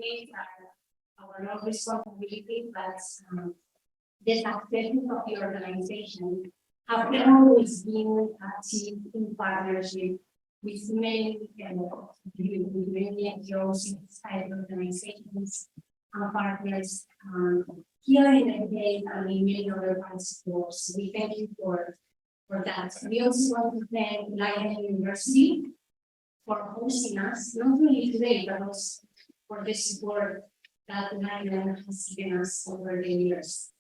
case our own responsibility, but the success of the organization have always been achieved in partnership with many NGOs inside organizations and partners here in the Cape and in many other parts of the world. So we thank you for that. We also want to thank Leiden University for hosting us, not only today, but also for the support that Leiden has given us over the years.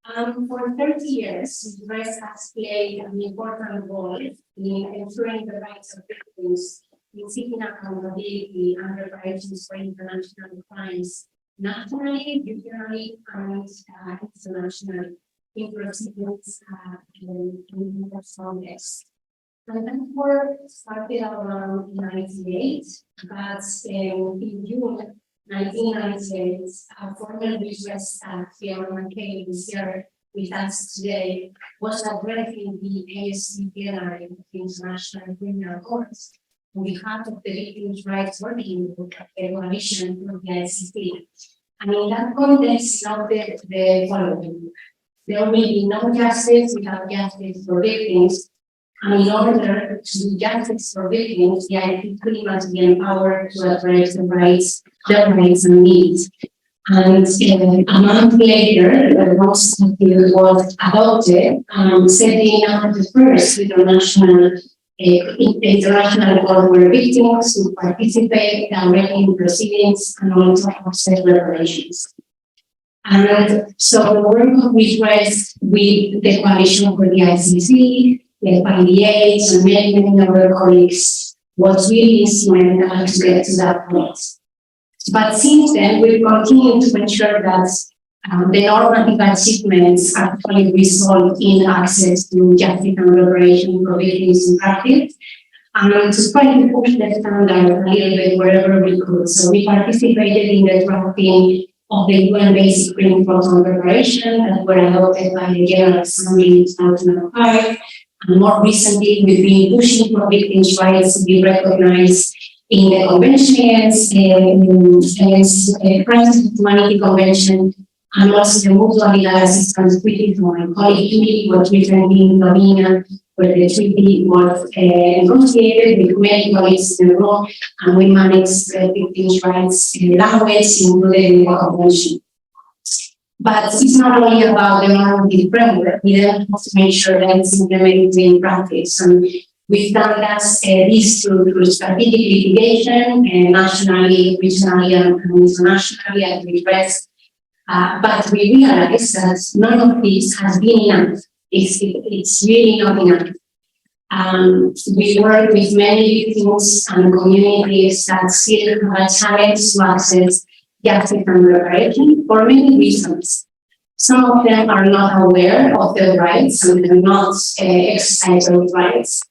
For 30 years, REST has played an important role in ensuring the rights of victims, in seeking accountability and reparations for international crimes, nationally, regionally, and internationally, in proceedings in international context. And that work started around 1998, but in June 1998, former business Fiona McCain is here with us today, was addressing the ASC plenary of the International Criminal Court on behalf of the Victims' Rights Working Group, the coalition of the ICC. And in that context, noted the following: there will be no justice without justice for victims. And in order to do justice for victims, the ICC must be empowered to address their rights and needs. And a month later, the most was adopted, setting up the first international court where victims who participate directly in proceedings and also offset reparations. And so the work we REST with the coalition for the ICC, the FIDH, and many other colleagues was really instrumental to get to that point. But since then, we've continued to ensure that the normative achievements actually result in access to justice and reparation for victims in practice, and to try to push the standard a little bit wherever we could. So we participated in the drafting of the UN Basic Principles on Reparation that were adopted by the General Assembly in 2005. And more recently, we've been pushing for victims' rights to be recognized in the conventions, against Crimes of Humanity Convention, and also the Mutual Legal Assistance Treaty from my colleague Julie was recently in Slovenia, where the treaty was negotiated with many colleagues in the room, and we managed victims' rights language included in the convention. But it's not only about the normative framework, we then have to make sure that it's implemented in practice. And we've done this through strategic litigation, nationally, regionally, and internationally, as we REST. But we realize that none of this has been enough. It's really not enough. We work with many victims and communities that still have a challenge to access justice and reparation for many reasons. Some of them are not aware of their rights and do not exercise those rights.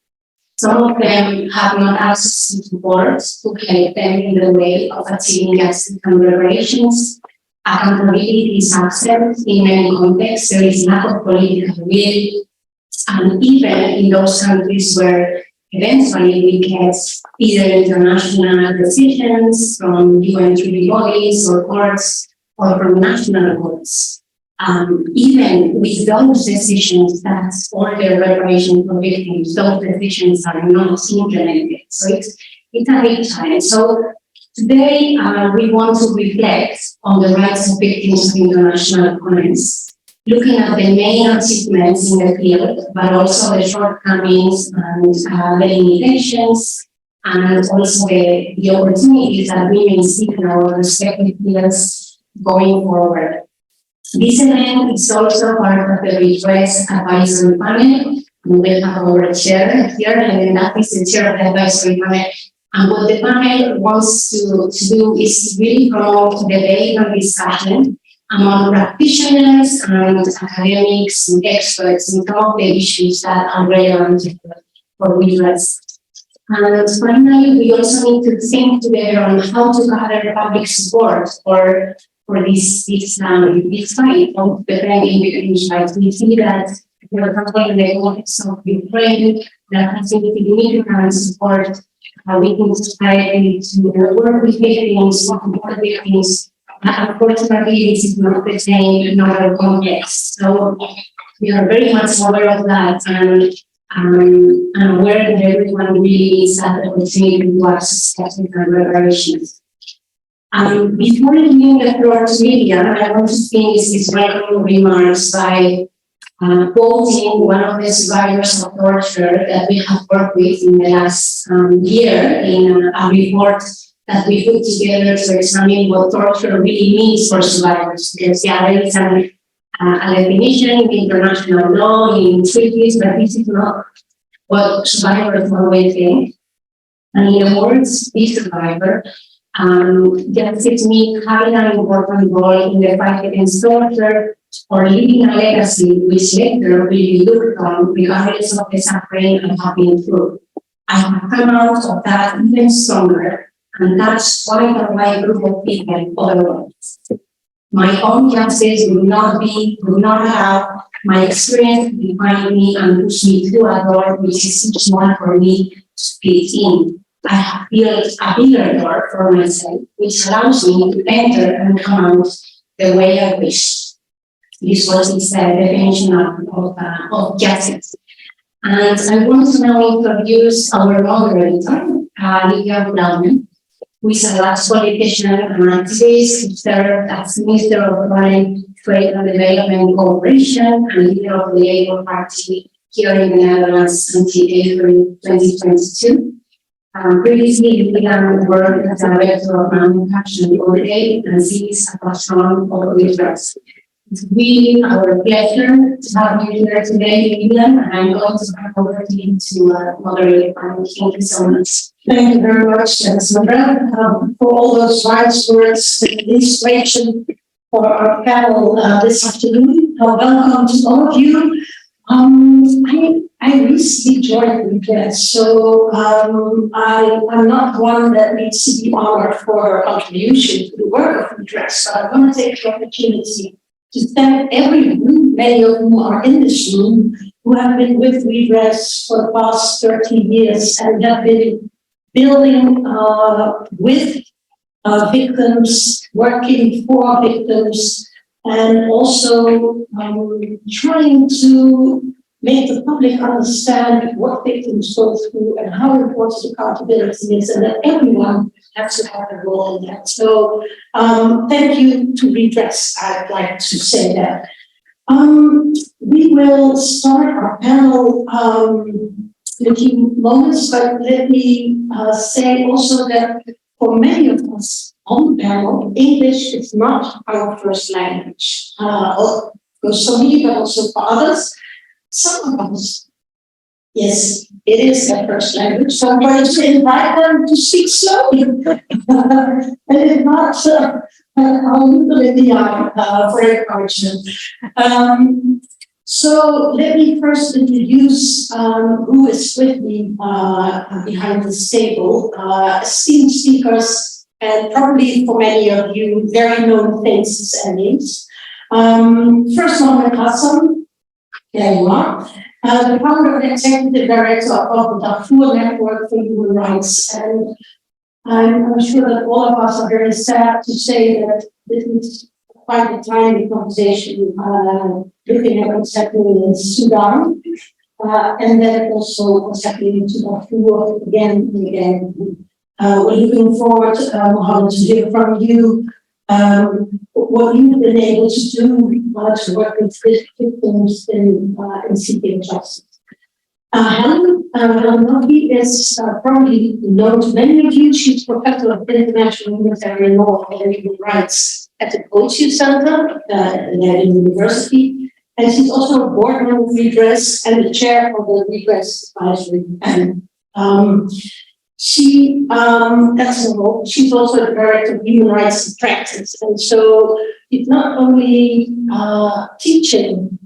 Some of them have not access to support to help them in the way of achieving justice and reparations. Accountability is absent in many contexts. There is lack of political will, and even in those countries where eventually we get either international decisions from UN treaty bodies or courts or from national courts. Even with those decisions that order reparation for victims, those decisions are not implemented. So it's a big challenge. So today we want to reflect on the rights of victims of international crimes, looking at the main achievements in the field, but also the shortcomings and the limitations, and also the opportunities that we may see in our respective fields going forward. This event is also part of the REST advisory panel. We will have our chair here, and that is the chair of the advisory panel. And what the panel wants to do is really promote debate and discussion among practitioners and academics and experts in some of the issues that are relevant for REST. And finally, we also need to think together on how to gather public support for this fight of defending victims' rights. We see that, for example, in the context of Ukraine, there has been significant support within society to work with victims, support victims. Unfortunately, this is not the same in other contexts. So we are very much aware of that and aware that everyone really needs that opportunity to access technical reparations. Before giving the floor to media, I want to finish this final remarks by quoting one of the survivors of torture that we have worked with in the last year in a report that we put together to examine what torture really means for survivors. Because there is a definition in international law, in treaties, but this is not what survivors always think. And in the words, this survivor, justice means having an important role in the fight against torture or leaving a legacy which later will be looked on regardless of the suffering I have been through. I have come out of that even stronger, and that's quite a wide group of people otherwise. My own justice would not have my experience define me and push me through a door which is too small for me to fit in. I have built a bigger door for myself, which allows me to enter and come out the way I wish. This was his definition of justice. And I want to now introduce our moderator, Lydia Blauman, who is a Dutch politician and activist who served as Minister of Foreign Trade and Development Cooperation and leader of the Labour Party here in the Netherlands until April 2022. Previously, he began work as a director of manufacturing audit and sees a passion for redress. It's really our pleasure to have you here today, Lilian, and I'm going to hand over to you to moderate. Thank you so much. Thank you very much, Sandra, for all those wise words and inspiration for our panel this afternoon. Welcome to all of you. I recently joined Redress, so I'm not one that needs to be honored for a contribution to the work of Redress. So I want to take the opportunity to thank everyone, many of whom are in this room, who have been with Redress for the past 30 years and have been building with victims, working for victims, and also trying to make the public understand what victims go through and how important accountability is, and that everyone has to have a role in that. So thank you to Redress, I'd like to say that. We will start our panel in a few moments, but let me say also that for many of us on the panel, English is not our first language. For some me, but also for others. Some of us, yes, it is their first language, so I'm going to invite them to speak slowly. And if not, I'll leave it in the eye for encouragement. So let me first introduce who is with me behind this table. Esteemed speakers, and probably for many of you, very known faces and names. First, Mohammed Hassan. There you are. The founder and executive director of the Darfur Network for Human Rights. And I'm sure that all of us are very sad to say that this is quite a timely conversation, looking at what's happening in Sudan, and then also what's happening to Darfur again and again. We're looking forward, Mohammed, to hear from you what you've been able to do to work with victims in seeking justice. Helen Murphy is probably known to many of you. She's professor of international humanitarian law and human rights at the Coaching Center at Leiden University. And she's also a board member of Redress and the chair of the Redress Advisory Panel. That's her role. She's also the director of human rights in practice. And so it's not only teaching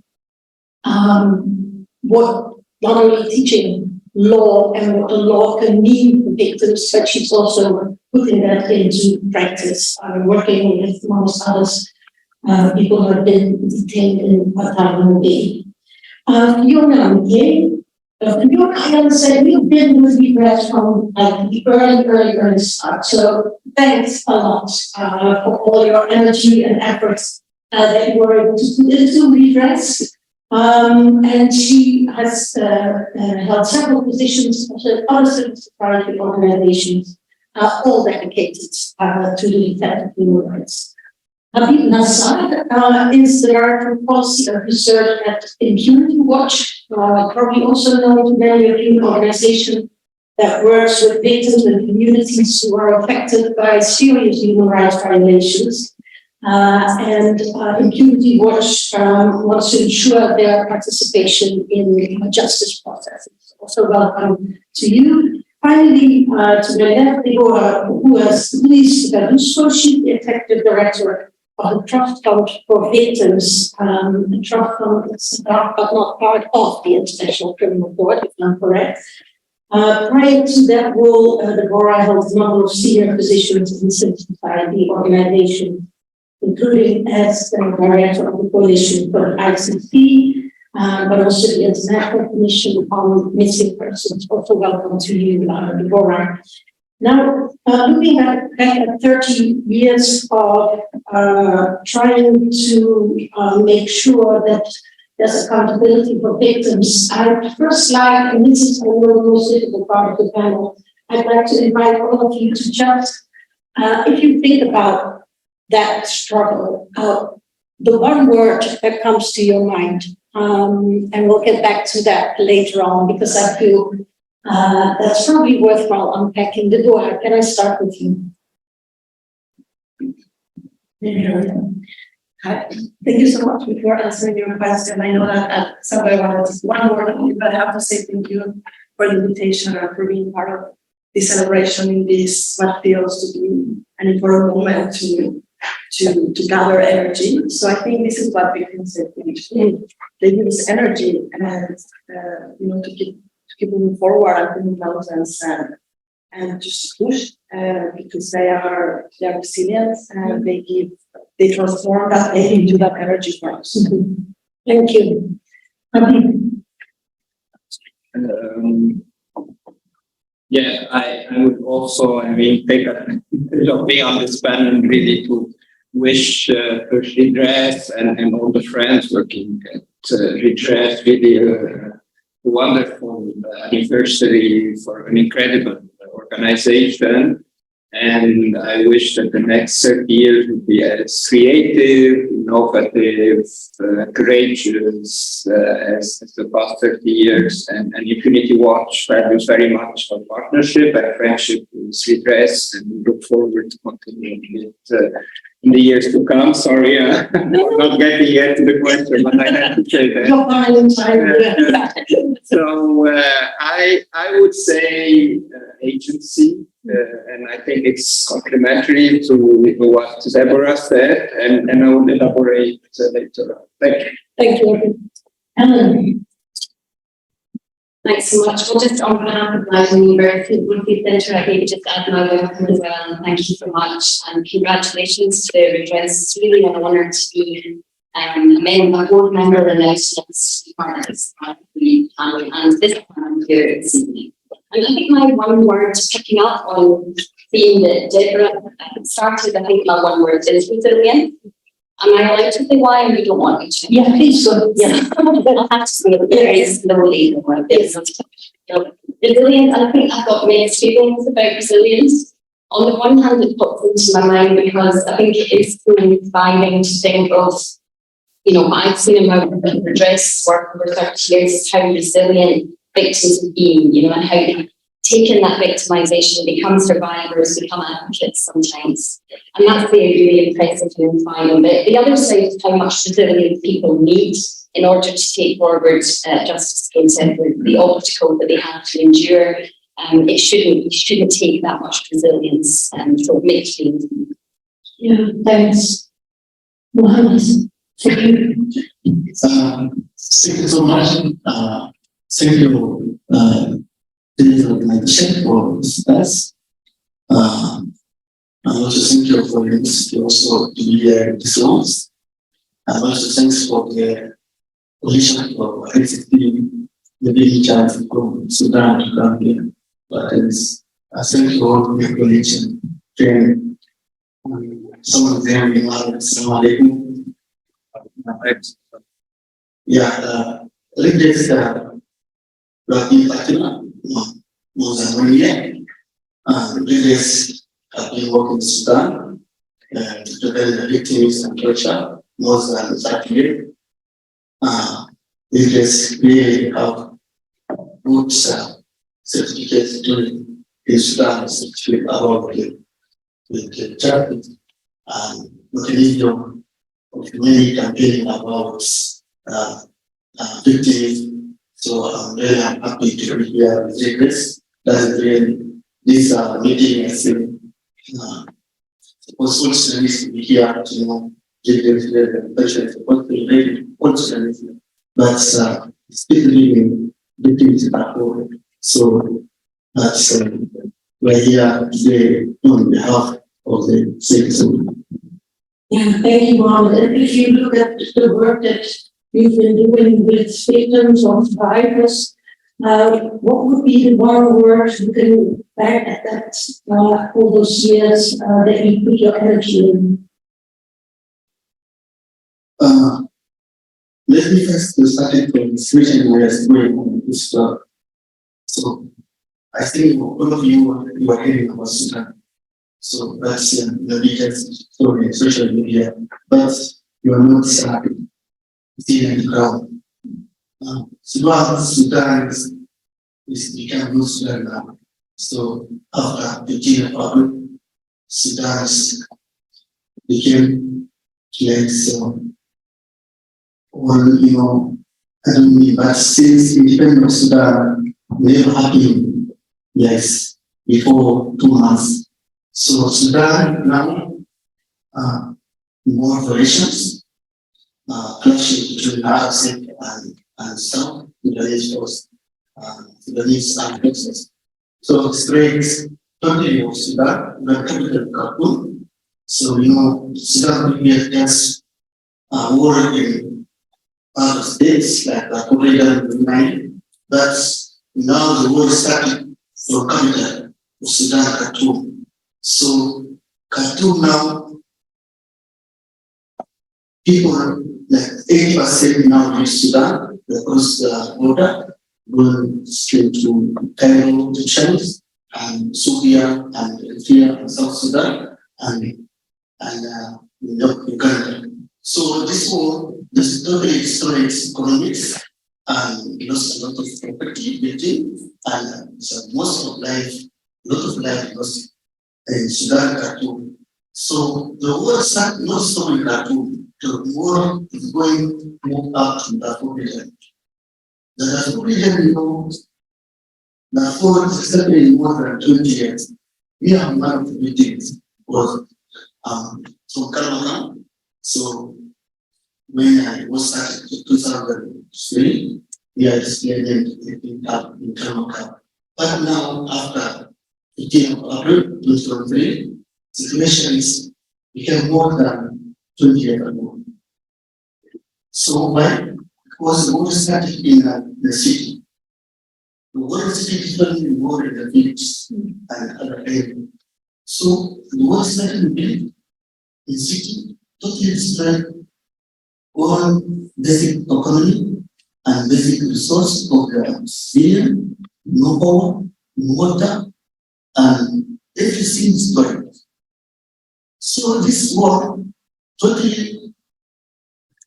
not only teaching law and what the law can mean for victims, but she's also putting that into practice, working with, amongst others, people who have been detained in Guantanamo Bay. Fiona Miguel You can say we've been with Redress from the early start. So thanks a lot for all your energy and efforts that you were able to put into Redress. And she has held several positions at other civil society organizations, all dedicated to the defense of human rights. Habib Nassar is the Director of Policy and Research at Impunity Watch, probably also known to many of you, an organization that works with victims and communities who are affected by serious human rights violations. And Impunity Watch wants to ensure their participation in justice processes. Also, welcome to you. Finally, to my left, Deborah, who is Luis Garuso, she's the Executive Director of the Trust Fund for Victims. The Trust Fund is but not part of the International Criminal Court, if I'm correct. Prior to that role, Deborah held a number of senior positions in civil society organizations, including as the Director of the Coalition for the ICC, but also the International Commission on Missing Persons. Also welcome to you, Deborah. Now, looking back at 30 years of trying to make sure that there's accountability for victims, I'd first like, and this is the most difficult part of the panel, I'd like to invite all of you to just, if you think about that struggle, the one word that comes to your mind, and we'll get back to that later on, because I feel that's probably worthwhile unpacking. Deborah, can I start with you? Hi. Thank you so much for answering your question. I know that somebody wanted one word, but I have to say thank you for the invitation and for being part of the celebration in this what feels to be an important moment to gather energy. So I think this is what victims say. They use energy and to keep moving forward and putting mountains and just push because they are resilient and they transform that into that energy for us. Thank you. Yeah, I would also, take a bit of being on this panel really to wish Redress and all the friends working at Redress really a wonderful anniversary for an incredible organization. And I wish that the next 30 years would be as creative, innovative, courageous as the past 30 years. And Impunity Watch values very much our partnership and friendship with Redress, and we look forward to continuing it in the years to come. Sorry, not getting yet to the question, but I have to say that. So I would say agency. And I think it's complementary to what Deborah said, and I will elaborate later on. Thank you. Thank you. Ellen. Thanks so much. Well, just on behalf of my Woodfeed Centre, I think just add my welcome as well, and thank you so much, and congratulations to Redress. It's really an honour to be a board member and also partners of the panel, and this panel here this evening. And I think my one word, picking up on theme that Deborah started, I think my one word is resilient. Am I allowed to say why, or you don't want me to? Yeah, please go. Yeah, I'll have to say it very slowly. Resilient, and I think I've got mixed feelings about resilience. On the one hand, it pops into my mind because I think it is so inspiring to think of, I've seen in my Redress work over 30 years, how resilient victims have been, and how they've taken that victimization, become survivors, become advocates sometimes. And that's really impressive and inspiring. But the other side is how much resilience people need in order to take forward justice against the obstacle that they have to endure. It shouldn't take that much resilience. So it makes me. Yeah, thanks. Mohammed. Thank you so much. Thank you, this organization for this class. And also thank you for the university also to be here this month. And also thanks for the position for ICT the big chance from Sudan to come here. But it's a central regulation training. Some of them in Assalamu alaikum. Yeah, religious Rabi Fatima, more than 1 year. Religious have been working in Sudan to prevent the victims and torture more than 30 years. Religious really have good certificates doing in Sudan, certificate about the church and mechanism of many campaigning about victims. So I'm very happy to be here with this. That's really this meeting I think was also needs to be here to give them the pleasure support the related also but especially victims at home. So that's we're here today on behalf of the citizens. Yeah, thank you, Mohammed. And if you look at the work that you've been doing with victims or survivors, what would be the one word looking back at that all those years that you put your energy in? Let me first start from the situation we are going on this work. So I think all of you are hearing about Sudan. So that's the biggest story in social media, but you are not seeing the ground. Sudan is become North Sudan now. So after the Gina problem, Sudan became like so. Well, I don't mean, but since independence of Sudan never happened, yes, before 2 months. So Sudan now more relations, clashes between Arabs and South Sudanese force, Sudanese and Texas. So straits totally of Sudan, the capital Khartoum. So Sudan will be against war in other states like Florida and Brunei. But now the war started from capital of Sudan, Khartoum. So Khartoum now, people like 80% now reach Sudan across the border, going straight to Cairo, to Chad, and Syria, and Eritrea, and South Sudan, and Uganda. So this war, this totally destroyed economics and lost a lot of property, building, and so most of life, a lot of life lost in Sudan, Khartoum. So the war started not stopping Khartoum. The war is going to move up to the Darfur region. The Darfur region, Darfur is certainly more than 20 years. We have one of the meetings was from Kalmana. So when I was started in 2003, we had displayed in Kalmana. But now, after 15th of April 2003, situation is became more than 20 years ago. So why? Because the war started in the city. The war city is only war in the villages and other areas. So the war started in the city, totally destroyed all basic economy and basic resource of the civilian, no power, no water, and everything is destroyed. So this war totally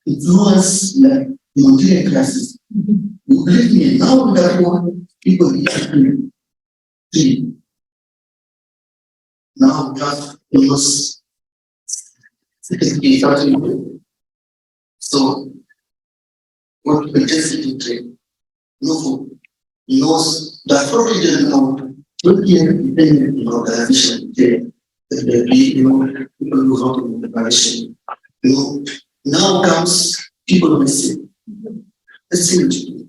influenced the humanitarian crisis. You believe me, now that war, people need to now we have almost 60,000 people. So what people just eat and trade, no food. That probably didn't know 20 years independent organization there. People who vote in the coalition. Now comes people missing. Let's see what you do.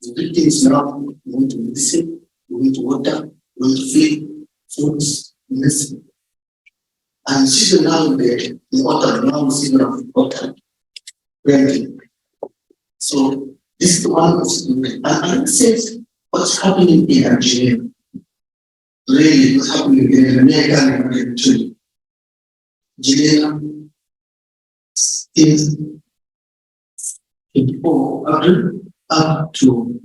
The victims now want to listen, want to water, want to feed, foods, missing. And season now the autumn, now season of autumn. So This is the one was and another says what's happening in Algeria. Really, what's happening in America too. Algeria is 24 April up to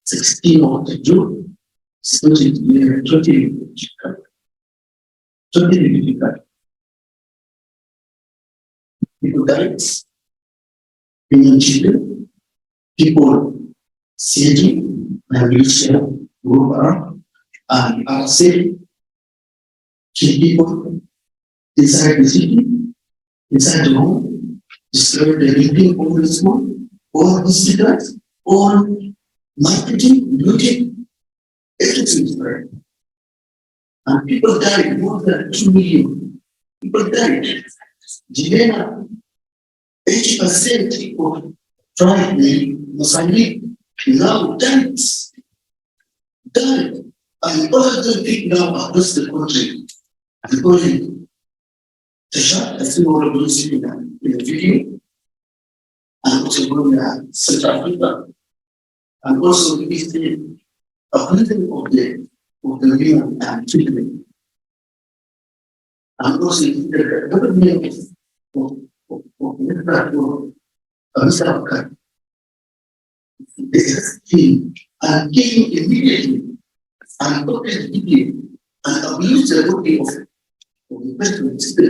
16 of June. It's going to be 20 people died, women, children, people sitting and wheelchair move around and are safe, kill people inside the city, inside the home, destroy the building of the school, or hospitals, or marketing, looting, everything is burned. And people died, more than 2 million people died. Geneva, 80% of tribal Mozambique now died. And all of them people now across the country are going to shot as you all of those in the video, and also going to South Africa, and also the history of the women and children. And also the government of South Africa. This is key and came immediately and copied video and abused the body of the president. The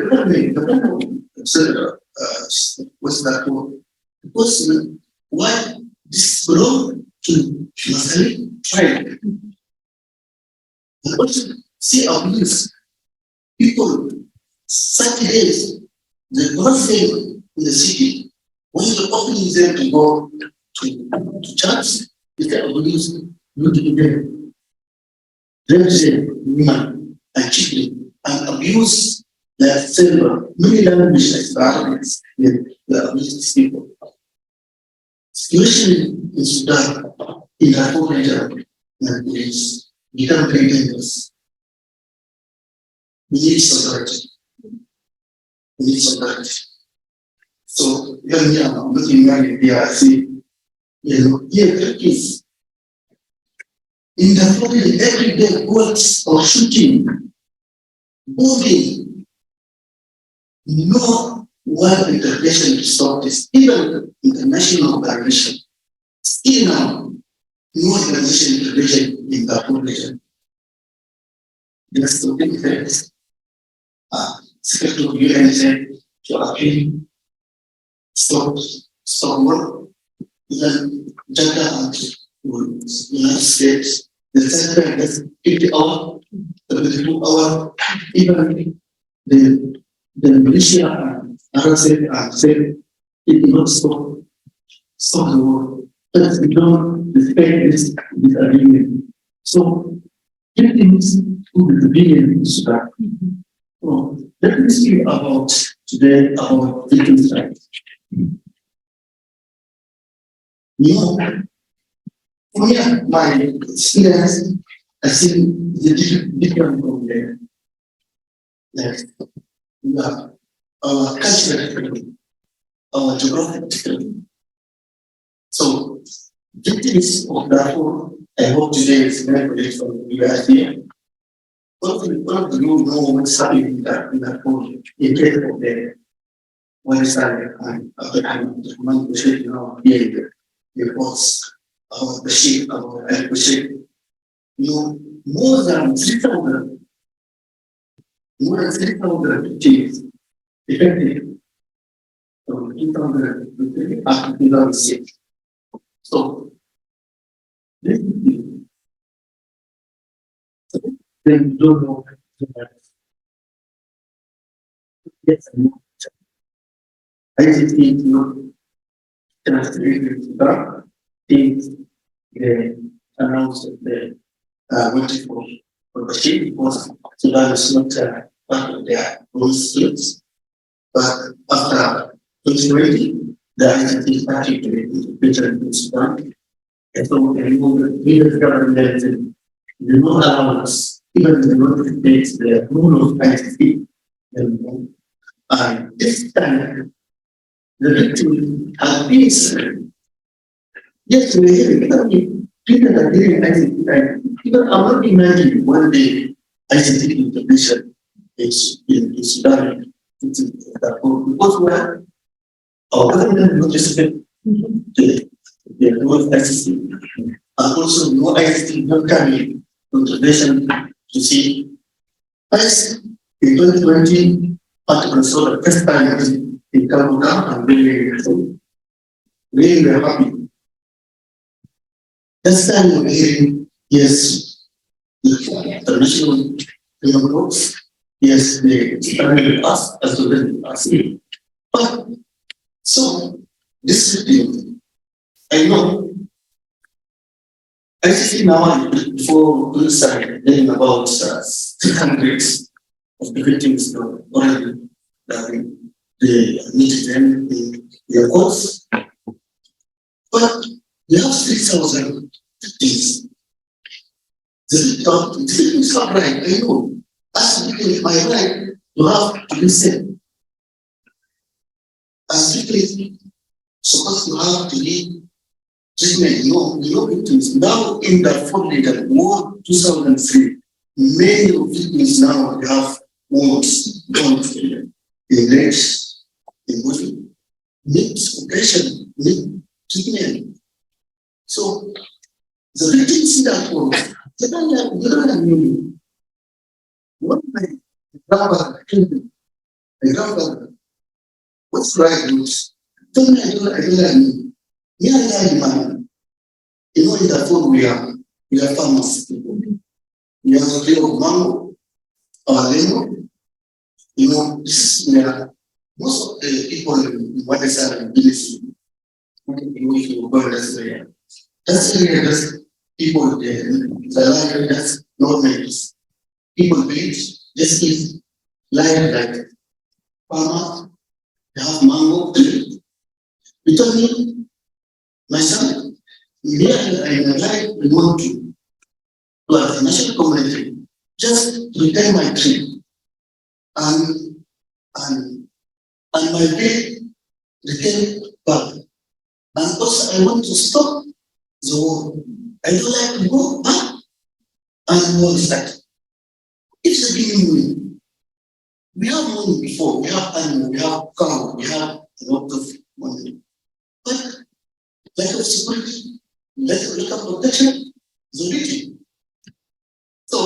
government was that one. Because why this belonged to Muslim tribe. And also see abuse. People, Saturdays, the birthday in the city, when you open them to go to church, they can abuse you them. They women and children and abuse their silver. Many languages are they abuse these people. Especially in Sudan, in Darfur region, and it's become very dangerous. We need solidarity. We need solidarity. So, even here, I'm looking at it here, I see, here, Turkeys. In the morning, every day, bullets or shooting, bombing. No one intervention to stop this, even international collaboration. Still now, no organization intervention in the region. That's the big things. Secretary of UN said to appeal, stop war, then Jakarta and United States, the center has 50 hours, 72 hours, even the militia and RSF and said it will not stop the war. But we don't respect this agreement. So, things to the civilian Sudan. So, let me speak about today about victims' rights. For me, my experience, I see the different from there. Like, we have our cultural different, our geographic different. So, victims of Darfur, I hope today is very good from you guys here. One of the new moments happening in Darfur, in case of the one side and after the command of the now here the reports about the sheep, about the sheep. More than 3,000 victims effective from 2003 up to 2006. So, this is they don't know yes, I just need to know that things announced the waiting for the sheep because Sudan is not part of their own states. But after 2020, the ICT started to better in Sudan. And so they moved the government the no allowance, even the notificates the rule of ICT. And this time, the victim has been served yes, we hear it. People are hearing ICT, right? People are not imagining one day ICT integration is done. It's because where our government not just the role of ICT, and also no ICT not coming integration to see. First, in 2020, particularly so the first time in Kabuga, I'm really happy. This time we're hearing, yes, the international groups, yes, they started with us as well as us. But so this thing, I know. I think now before we start getting about 600 of the victims already the meeting them in the course, but we have 6,000 victims. This is not right. I know. As because my right to have to listen. As because supposed to have to be treatment. No victims. Now in the 4 war 2003, many of victims now have wounds, guns, in legs, in body, needs operation, need treatment. So the victims that was they don't know. What my grandfather killed me. My grandfather, what's right news? Tell me I don't know. Yeah, man. You know, in the food we are farmers. We have a deal of mango or lemon. You know, this is where most of the people in what is our village, if you go that's area. That's area that's people there, the land that's not natives. People village just is like farmers, they have mango tree. You tell me, my son, here I like we want to as a national community, just return my tree and and my bill return back. And also I want to stop the war. I don't like to go back and war is that. It's a giving me. We have money before, we have animal, we have cow, we have a lot of money. But lack of security, lack of protection is a victim. So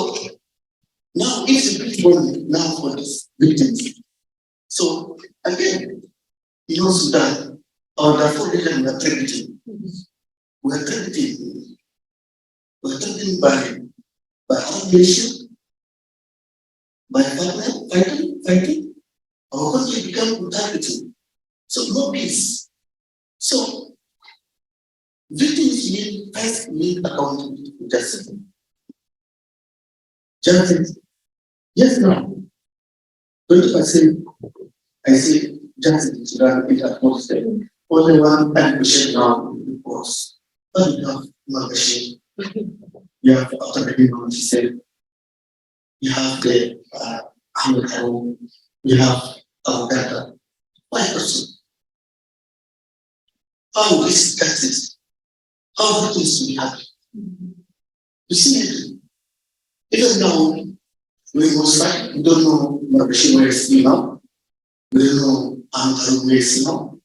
now it's a big one now for this victims. So again, you know Sudan, or the 4 million we are targeting. We are targeting by our nation, by partner, fighting, our country become targeting. So no peace. So victims need accountability for justice. Justice. Yes, no. 20%, I say justice in Sudan is at most only one time question now reports. But you have machine. You have after the said you have the you have data. Why person? How this justice? How victims to be happy? You see it. Even now we was like we don't know machine where it's now. We don't know where it's now.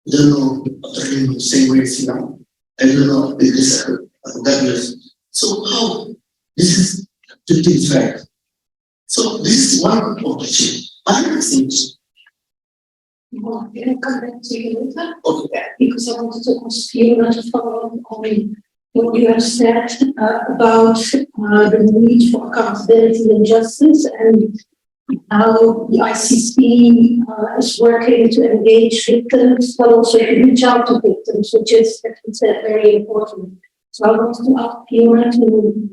We don't know the same way it's now. I don't know if this Douglas. So how this is 55. So this is one of the change. Another thing. Well, can I come back to you later? Okay. Because I wanted to ask you not to follow up on what you have said about the need for accountability and justice and how the ICC is working to engage victims, but also to reach out to victims, which is, as you said, very important. So I want to ask Fiona to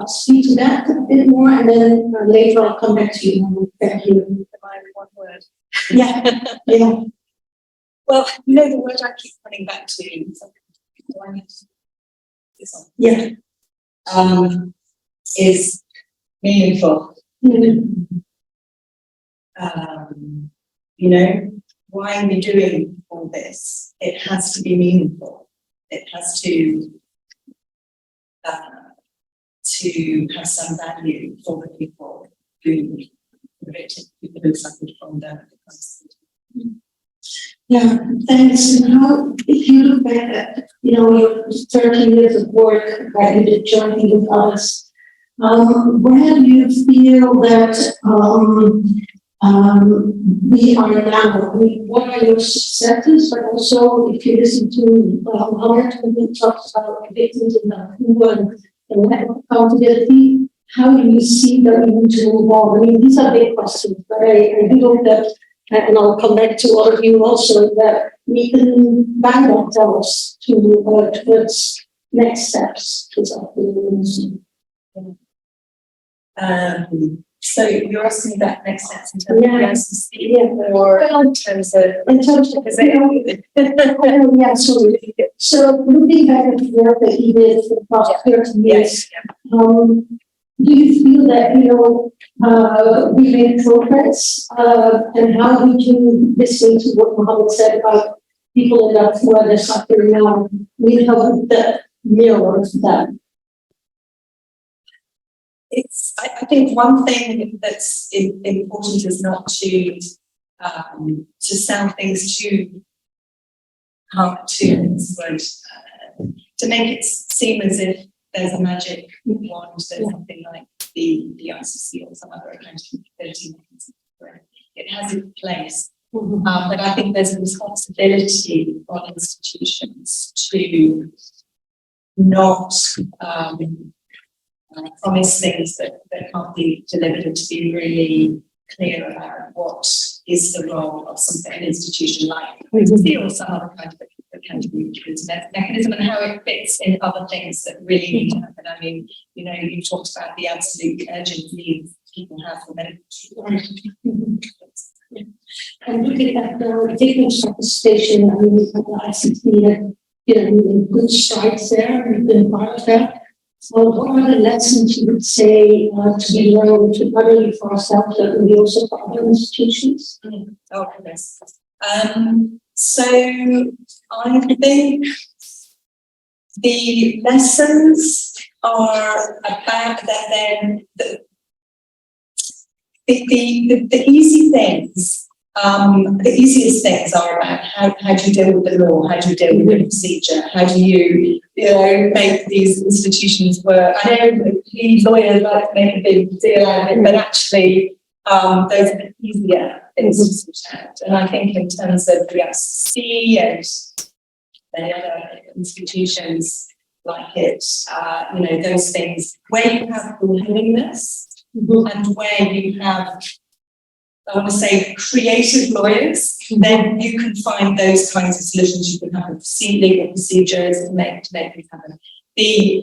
speak to that a bit more, and then later I'll come back to you. Thank you. One word. Yeah, yeah. Well, you know the word I keep coming back to. Do I need this one? Yeah. Is meaningful. You know, why are we doing all this? It has to be meaningful. it has to have some value for the people who suffered from the crisis. Yeah, thanks. And how, if you look back at, your 30 years of work that you did journey with us, where do you feel that we are now? I mean, what are your successes? But also, if you listen to Howard, when he talks about victims in Vancouver and lack of accountability, how do you see that we need to move on? I mean, these are big questions, but I do hope that, and I'll come back to all of you also, that we can bind ourselves towards next steps. So you're asking about next steps in terms Yeah. of the or in terms of because Yeah, so looking back at the work that he did for the past 30 years, do you feel that, we made progress? And how would you listen to what Mohammed said about people that are for the suffering now? How would that mirror that? I think one thing that's important is not to sound things too to make it seem as if there's a magic wand, there's something like the ICC or some other accountability mechanism where it has its place. But I think there's a responsibility on institutions to not promise things that can't be delivered, and to be really clear about what is the role of an institution like the ICC or some other kind of accountability mechanism, and how it fits in other things that really need to happen. I mean, you talked about the absolute urgent needs people have for medical treatment. And looking at the taking station, I mean, the ICT, good strides there, we've been part of that. So what are the lessons you would say to be learned, not only for ourselves, but maybe also for other institutions? Oh, goodness. So I think the lessons are about that then the easy things, the easiest things are about how do you deal with the law, how do you deal with the procedure, how do you make these institutions work. I know lawyers like to make a big deal out of it, but actually those are the easier things to sort out. And I think in terms of the FCC and many other institutions like it, those things where you have willingness and where you have, I want to say, creative lawyers, then you can find those kinds of solutions. You can have legal procedures to make things happen. The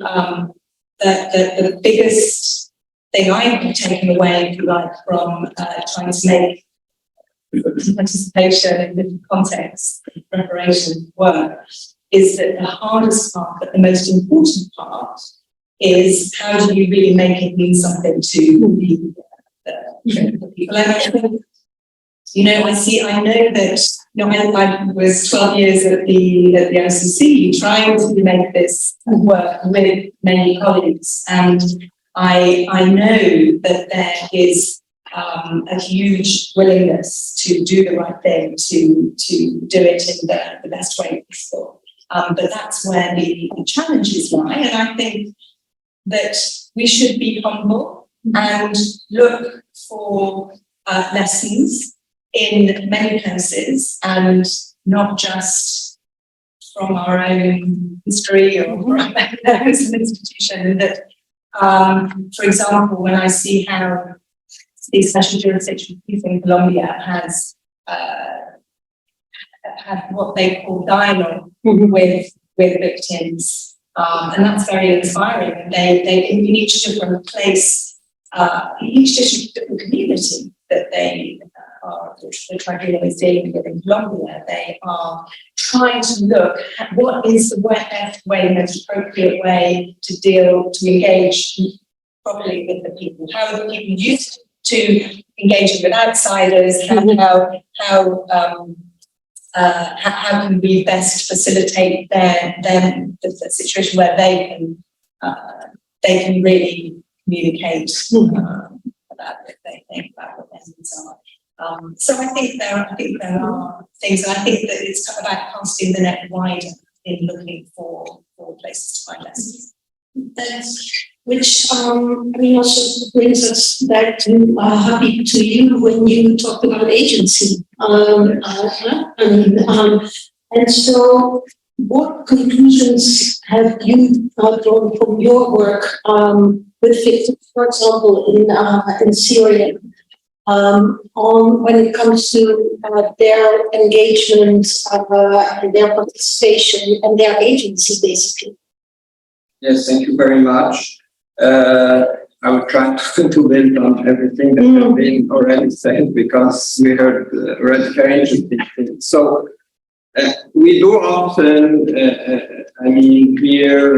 biggest thing I've taken away, if you like, from trying to make participation in different contexts, preparation work, is that the hardest part, but the most important part, is how do you really make it mean something to the people. And I think, I know that, I was 12 years at the OCC trying to make this work with many colleagues, and I know that there is a huge willingness to do the right thing, to do it in the best way possible. But that's where the challenges lie, and I think that we should be humble and look for lessons in many places, and not just from our own history or from as an institution. That, for example, when I see how the special jurisdiction in Colombia has had what they call dialogue with victims, and that's very inspiring. And they in each different place, each different community that they are, the tribunal is dealing with in Colombia, they are trying to look at what is the best way, most appropriate way to engage properly with the people. How are the people used to engaging with outsiders? how can we best facilitate the situation where they can really communicate about what they think about what their needs are. So I think there are things, and I think that it's about casting the net wider in looking for places to find lessons. Which, also brings us back to, happy to you when you talked about agency. And so what conclusions have you drawn from your work, with victims, for example, in Syria, on when it comes to their engagement, and their participation and their agency, basically? Yes, thank you very much. I will try to build on everything that has been already said, because we heard already very interesting things. So we do often, hear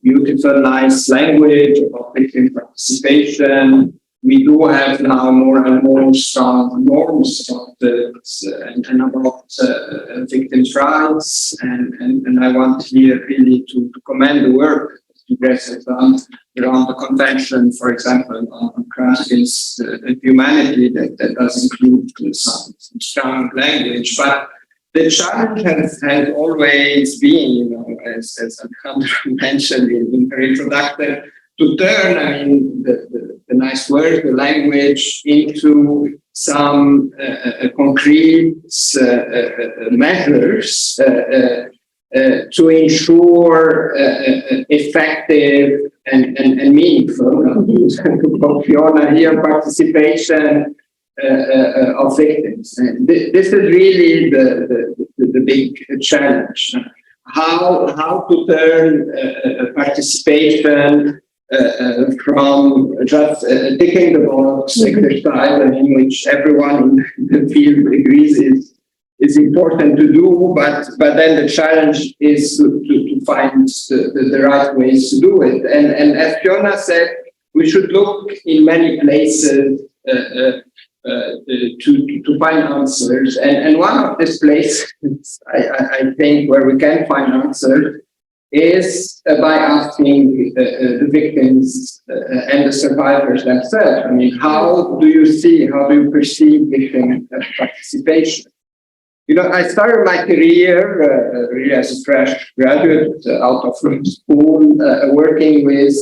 beautiful, nice language of victim participation. We do have now more and more strong norms of and about victims' rights, and I want here really to commend the work that Grace has done around the convention, for example, on crimes against humanity, that does include some strong language. But the challenge has always been, as Alejandro mentioned in her introduction, to turn, the nice words, the language, into some concrete measures to ensure effective and meaningful, to quote Fiona here, participation of victims. This is really the big challenge. How to turn participation from just ticking the box exercise, in which everyone in the field agrees is important to do, but then the challenge is to find the right ways to do it. And as Fiona said, we should look in many places to find answers. And one of these places, I think, where we can find answers is by asking the victims and the survivors themselves. How do you perceive victim participation? I started my career really as a fresh graduate out of school, working with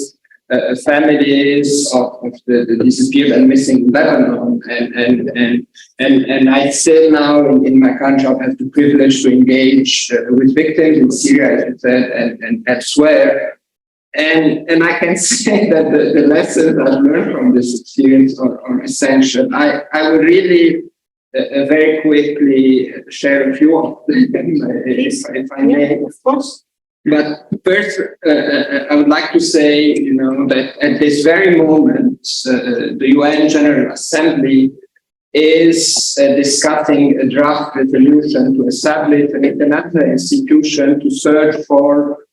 families of the disappeared and missing in Lebanon, and I still now in my country have the privilege to engage with victims in Syria, as you said, and elsewhere. And I can say that the lessons I've learned from this experience are essential. I would really very quickly share a few of them, if I may, of course. But first, I would like to say, that at this very moment, the UN General Assembly is discussing a draft resolution to establish an international institution to search for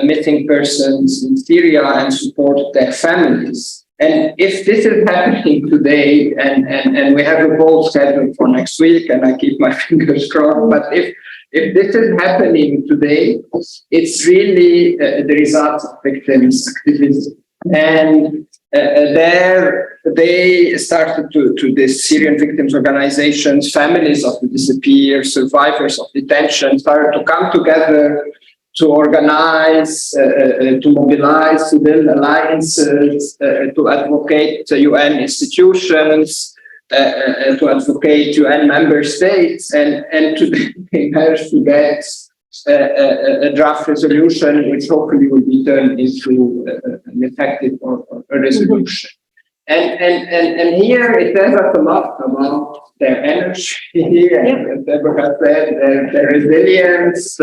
missing persons in Syria and support their families. And if this is happening today, and we have a vote scheduled for next week, and I keep my fingers crossed, but if this is happening today, it's really the result of victims' activism. And there they started to this Syrian victims organizations, families of the disappeared, survivors of detention, started to come together to organize, to mobilize, to build alliances, to advocate UN institutions, to advocate UN member states, and to manage to get a draft resolution, which hopefully will be turned into an effective or a resolution. And here it tells us a lot about their energy, and Deborah said, their resilience,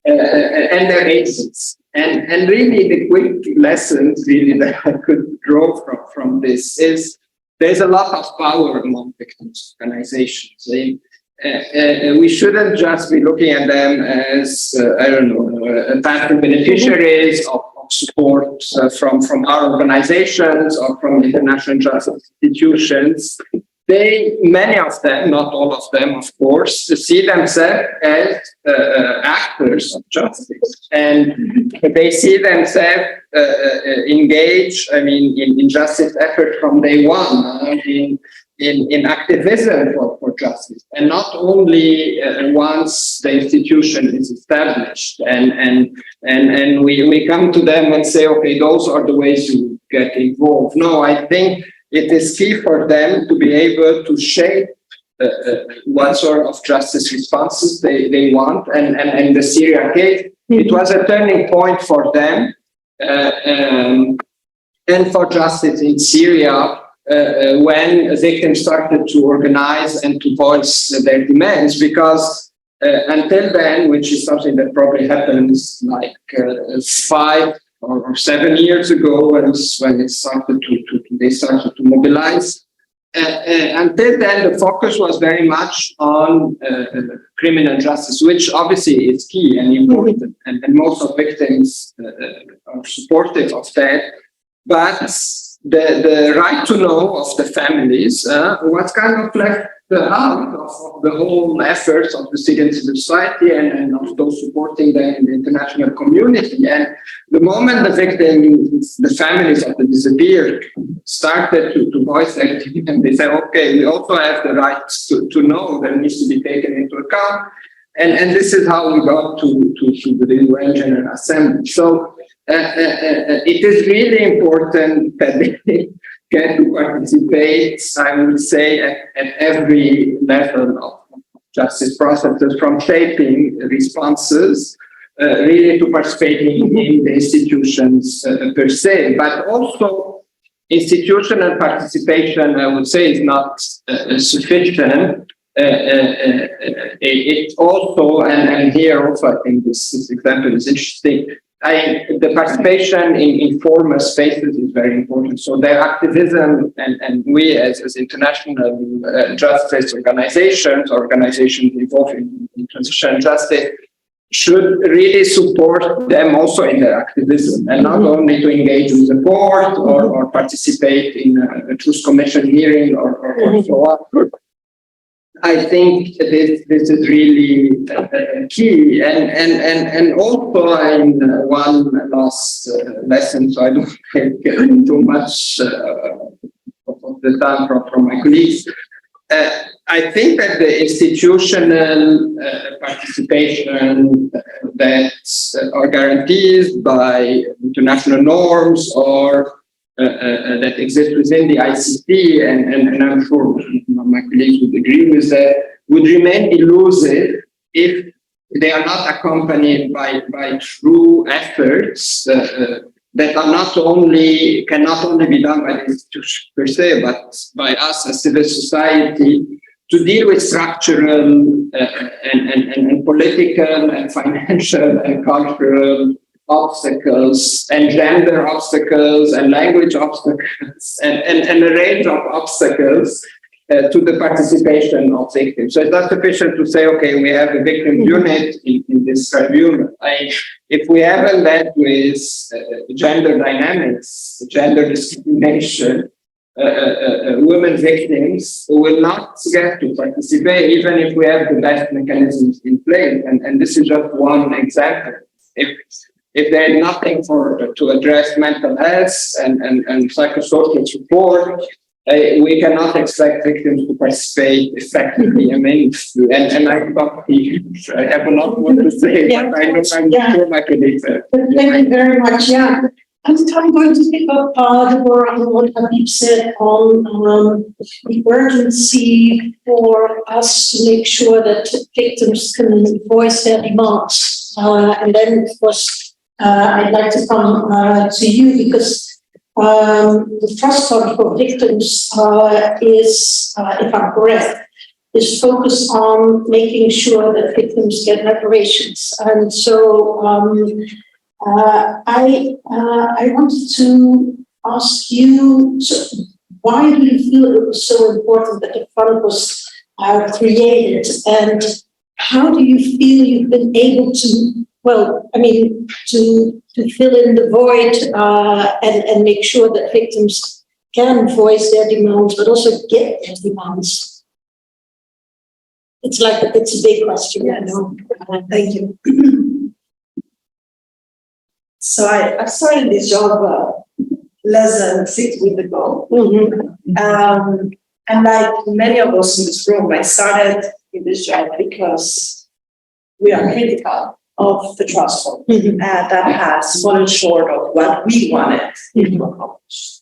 and their agency. And really the quick lessons really that I could draw from this is there's a lot of power among victims organizations. We shouldn't just be looking at them as, passive beneficiaries of support from our organizations or from international justice institutions. many of them, not all of them, of course, see themselves as actors of justice, and they see themselves engaged, in justice effort from day one, in activism for justice, and not only once the institution is established, and we come to them and say, okay, those are the ways you get involved. No, I think it is key for them to be able to shape what sort of justice responses they want. And in the Syria case, it was a turning point for them and for justice in Syria when victims started to organize and to voice their demands, because until then, which is something that probably happens like 5 or 7 years ago, when it started they started to mobilize. Until then, the focus was very much on criminal justice, which obviously is key and important, and most of victims are supportive of that. But the right to know of the families was kind of left out of the whole efforts of the Syrian civil society and of those supporting them in the international community. And the moment the victims, the families of the disappeared, started to voice their opinion, they said, okay, we also have the right to know, that needs to be taken into account. And this is how we got to the UN General Assembly. So it is really important that they get to participate, I would say, at every level of justice processes, from shaping responses, really to participating in the institutions per se. But also, institutional participation, I would say, is not sufficient. It also, and here also, I think this example is interesting. The participation in informal spaces is very important. So their activism and we as international justice organizations involved in transitional justice should really support them also in their activism, and not only to engage with the court or participate in a truth commission hearing or so on. I think this is really key, and also in one last lesson, so I don't take too much of the time from my colleagues. I think that the institutional participation that are guaranteed by international norms or that exist within the ICT, and I'm sure my colleagues would agree with that, would remain elusive if they are not accompanied by true efforts that are cannot only be done by the institution per se, but by us as civil society, to deal with structural and political and financial and cultural obstacles and gender obstacles and language obstacles and a range of obstacles to the participation of victims. So it's not sufficient to say, okay, we have a victim unit in this tribunal. If we haven't that with gender dynamics, gender discrimination, women victims will not get to participate, even if we have the best mechanisms in place. And this is just one example. If there is nothing to address mental health and psychosocial support, we cannot expect victims to participate effectively. I mean, and I have a lot more to say, but I'm sure my colleagues have. Thank you very much. Yeah. I'm going to pick up what Habib said on the urgency for us to make sure that victims can voice their demands. And then, of course, I'd like to come to you, because the trust fund for victims is, if I'm correct, is focused on making sure that victims get reparations. And so I wanted to ask you, why do you feel it was so important that the fund was created, and how do you feel you've been able to, to fill in the void and make sure that victims can voice their demands, but also get their demands? It's a big question, I know. Thank you. So I started this job less than 6 weeks ago. And like many of us in this room, I started in this job because we are critical of the trust fund that has fallen short of what we wanted it to accomplish.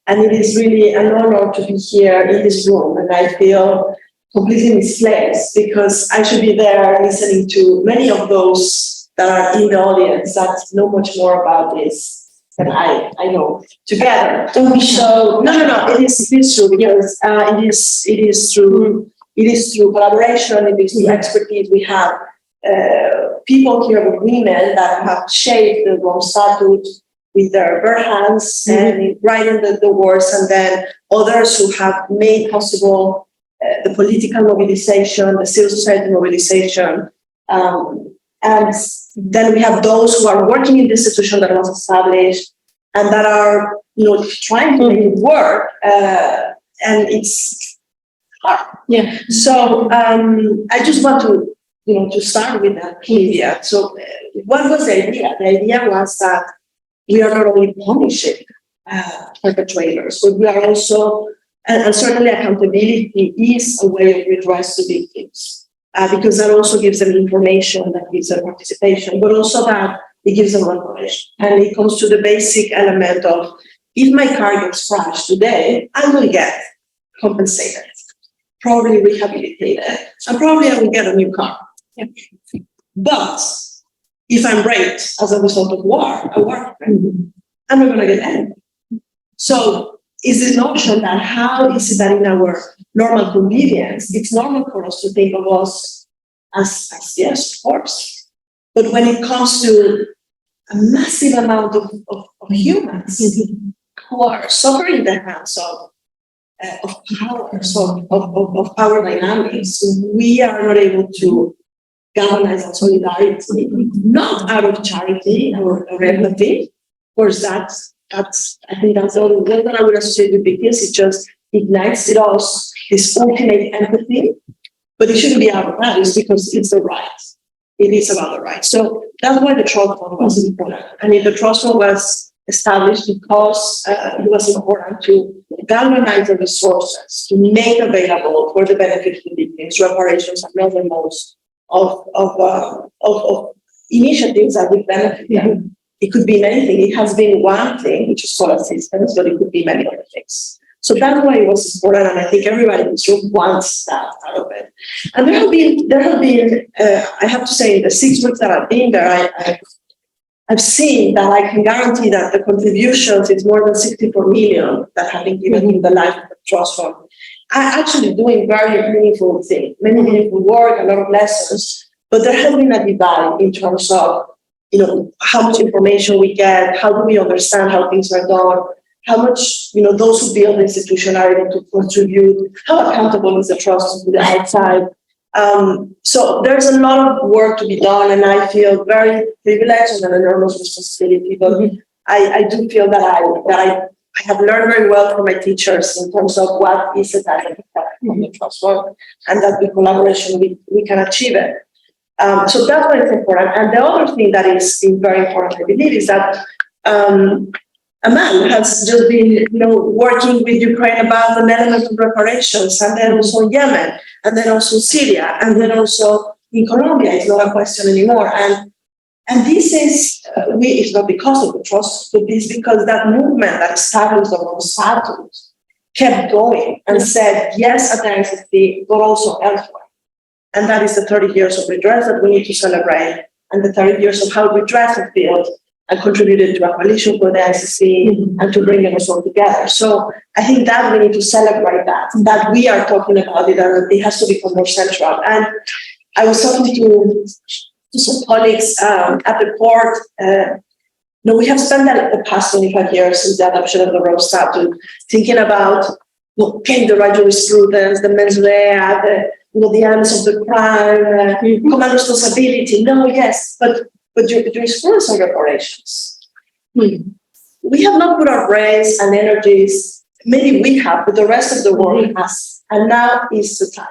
And it is really an honor to be here in this room, and I feel completely misplaced because I should be there listening to many of those that are in the audience that know much more about this than I know. Together, don't be so. No. It is true because it is through collaboration. It is through expertise. We have people here with women that have shaped the Rome Statute with their bare hands and writing the words, and then others who have made possible the political mobilization, the civil society mobilization. And then we have those who are working in the institution that was established and that are, trying to make it work. And it's hard. Yeah. So I just want to start with that idea. So what was the idea? The idea was that we are not only punishing perpetrators, but we are also, and certainly accountability is a way of redress to victims, because that also gives them information, that gives them participation, but also that it gives them reparation. And it comes to the basic element of, if my car gets crashed today, I will get compensated, probably rehabilitated, and probably I will get a new car. Yeah. But if I'm raped as a result of war, I'm not going to get anything. So is this notion that how is it that in our normal convenience, it's normal for us to think of us as yes, of course. But when it comes to a massive amount of humans who are suffering the hands of power, of power dynamics, we are not able to galvanize that solidarity, not out of charity or empathy. Of course, I think that's the only way that I would associate with victims. It just ignites in us this ultimate empathy, but it shouldn't be out of that. It's because it's the right. It is about the right. So that's why the trust fund was important. I mean, the trust fund was established because it was important to galvanize the resources to make available for the benefit of the victims, reparations, and other modes of initiatives that would benefit them. It could be anything. It has been one thing, which is called assistance, but it could be many other things. So that's why it was important, and I think everybody in this room wants that out of it. And there have been, I have to say, in the 6 weeks that I've been there, I've seen that I can guarantee that the contributions is more than 64 million that have been given in the life of the trust fund. I'm actually doing very meaningful things, many meaningful work, a lot of lessons, but there has been a divide in terms of, how much information we get, how do we understand how things are done, how much, those who build the institution are able to contribute, how accountable is the trust to the outside. So there's a lot of work to be done, and I feel very privileged and an enormous responsibility, but I do feel that I have learned very well from my teachers in terms of what is it that from the trust fund, and that with collaboration we can achieve it. So that's why it's important. And the other thing that is very important, I believe, is that a man has just been, working with Ukraine about an element of reparations, and then also Yemen, and then also Syria, and then also in Colombia. It's not a question anymore. And this is, it's not because of the trust, but it's because that movement that established the Rome Statute kept going and said yes at the NCC, but also elsewhere. And that is the 30 years of redress that we need to celebrate, and the 30 years of how redress has built and contributed to a coalition for the NCC and to bring us all together. So I think that we need to celebrate that we are talking about it, and it has to become more central. And I was talking to some colleagues at the court. We have spent the past 25 years since the adoption of the Rome Statute thinking about the right jurisprudence, the mens rea, the elements of the crime, command responsibility. No, yes, but jurisprudence on reparations. We have not put our brains and energies maybe we have, but the rest of the world has. And now is the time.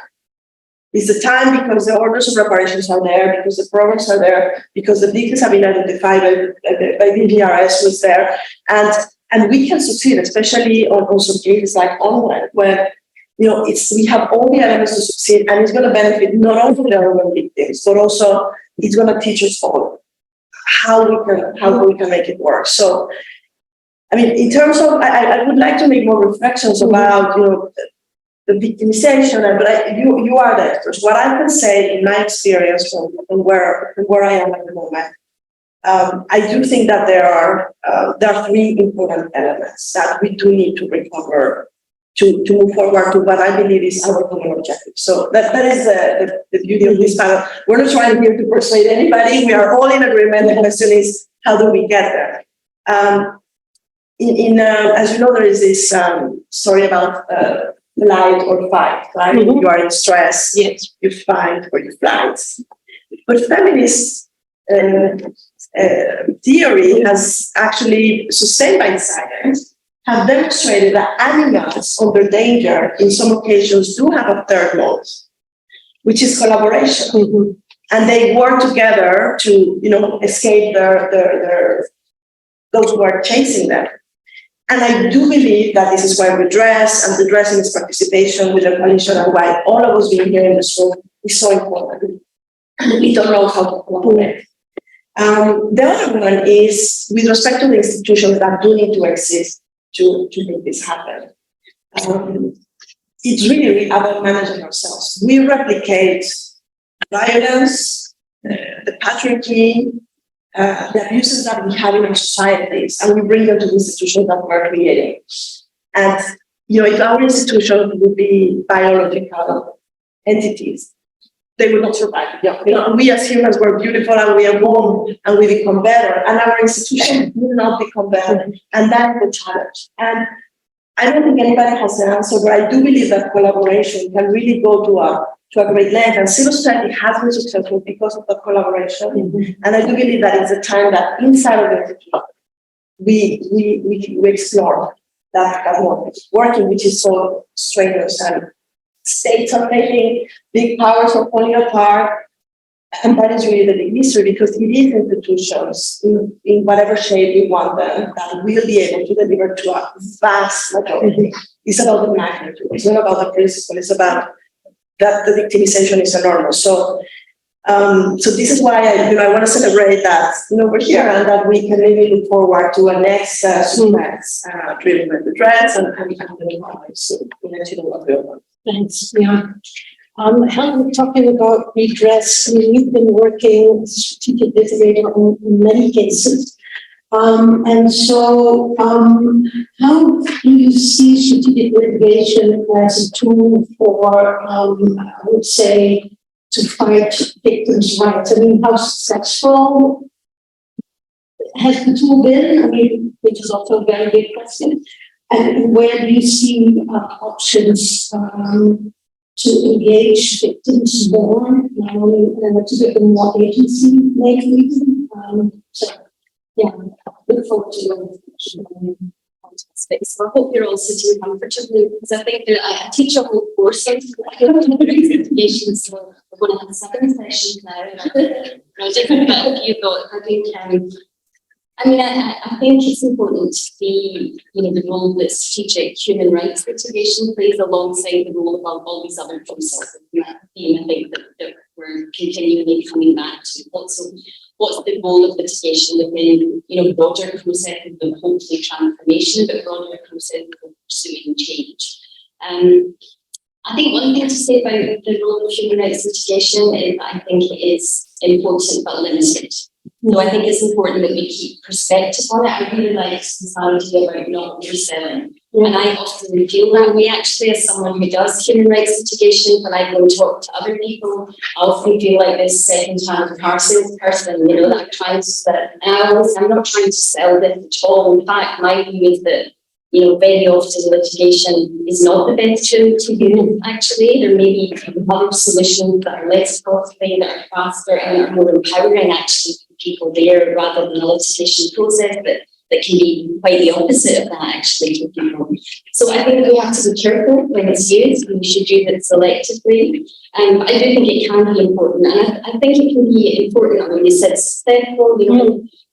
It's the time because the orders of reparations are there, because the programs are there, because the victims have been identified by BVRS was there, and we can succeed, especially on some cases like online, where we have all the elements to succeed, and it's going to benefit not only the urban victims, but also it's going to teach us all how we can make it work. So, I mean, in terms of, I would like to make more reflections about the victimization, but you are the experts. What I can say in my experience from where I am at the moment, I do think that there are 3 important elements that we do need to recover to move forward to what I believe is our common objective. So that is the beauty of this panel. We're not trying here to persuade anybody. We are all in agreement. The question is, how do we get there? As you know, there is this story about flight or fight, right? Mm-hmm. You are in stress, yes, you fight or you flight. But feminist theory has actually, sustained by science, have demonstrated that animals under danger in some occasions do have a third mode, which is collaboration. Mm-hmm. And they work together to, escape their those who are chasing them. And I do believe that this is why we dress, and the dressing is participation with the coalition, and why all of us being here in this room is so important. We don't know how to collaborate. The other one is with respect to the institutions that do need to exist to make this happen. It's really about managing ourselves. We replicate violence, the patriarchy, the abuses that we have in our societies, and we bring them to the institutions that we're creating. And, if our institutions would be biological entities, they would not survive. We as humans were beautiful, and we evolve, and we become better, and our institutions will not become better. And that's the challenge. And I don't think anybody has the answer, but I do believe that collaboration can really go to a great length, and civil society has been successful because of the collaboration. Mm-hmm. And I do believe that it's a time that inside of the institution we explore that mode of working, which is so strenuous, and states are taking, big powers are falling apart, and that is really the big mystery, because it is institutions in whatever shape you want them that will be able to deliver to a vast majority. It's about the magnitude. It's not about the principle. It's about that the victimization is enormous. So this is why I want to celebrate that we're here, and that we can maybe look forward to a next summits driven by the dress and the knowledge. So we'll let you know what we want. Thanks. Yeah. Helen, talking about redress, you've been working as a strategic litigator in many cases. And so, how do you see strategic litigation as a tool for, I would say, to fight victims' rights? I mean, how successful has the tool been? I mean, which is also a very big question. And where do you see options to engage victims more, not only to give them more agency lately? Yeah, look forward to your fantastic. So I hope you're all sitting comfortably, because I think that I teach a whole course on litigation, so we're going to have a second session now. Different you thought. I think it's important to see, the role that strategic human rights litigation plays alongside the role of all these other processes. I think that we're continually coming back to what's the role of litigation within, broader processes of hopefully transformation, but broader processes of pursuing change. I think one thing to say about the role of human rights litigation is I think it is important but limited. So I think it's important that we keep perspective on it. I really like this idea about not overselling. Yeah. And I often feel that way, actually, as someone who does human rights litigation. When I go and talk to other people, I often feel like this second-hand car salesperson, that I'm trying to sell. And I'm not trying to sell this at all. In fact, my view is that, very often litigation is not the best tool to use, actually. There may be other solutions that are less costly, that are faster, and are more empowering, actually, for people there, rather than a litigation process that that can be quite the opposite of that actually for people. So I think we have to be careful when it's used, and we should use it selectively. I do think it can be important, and I think it can be important when you said successful,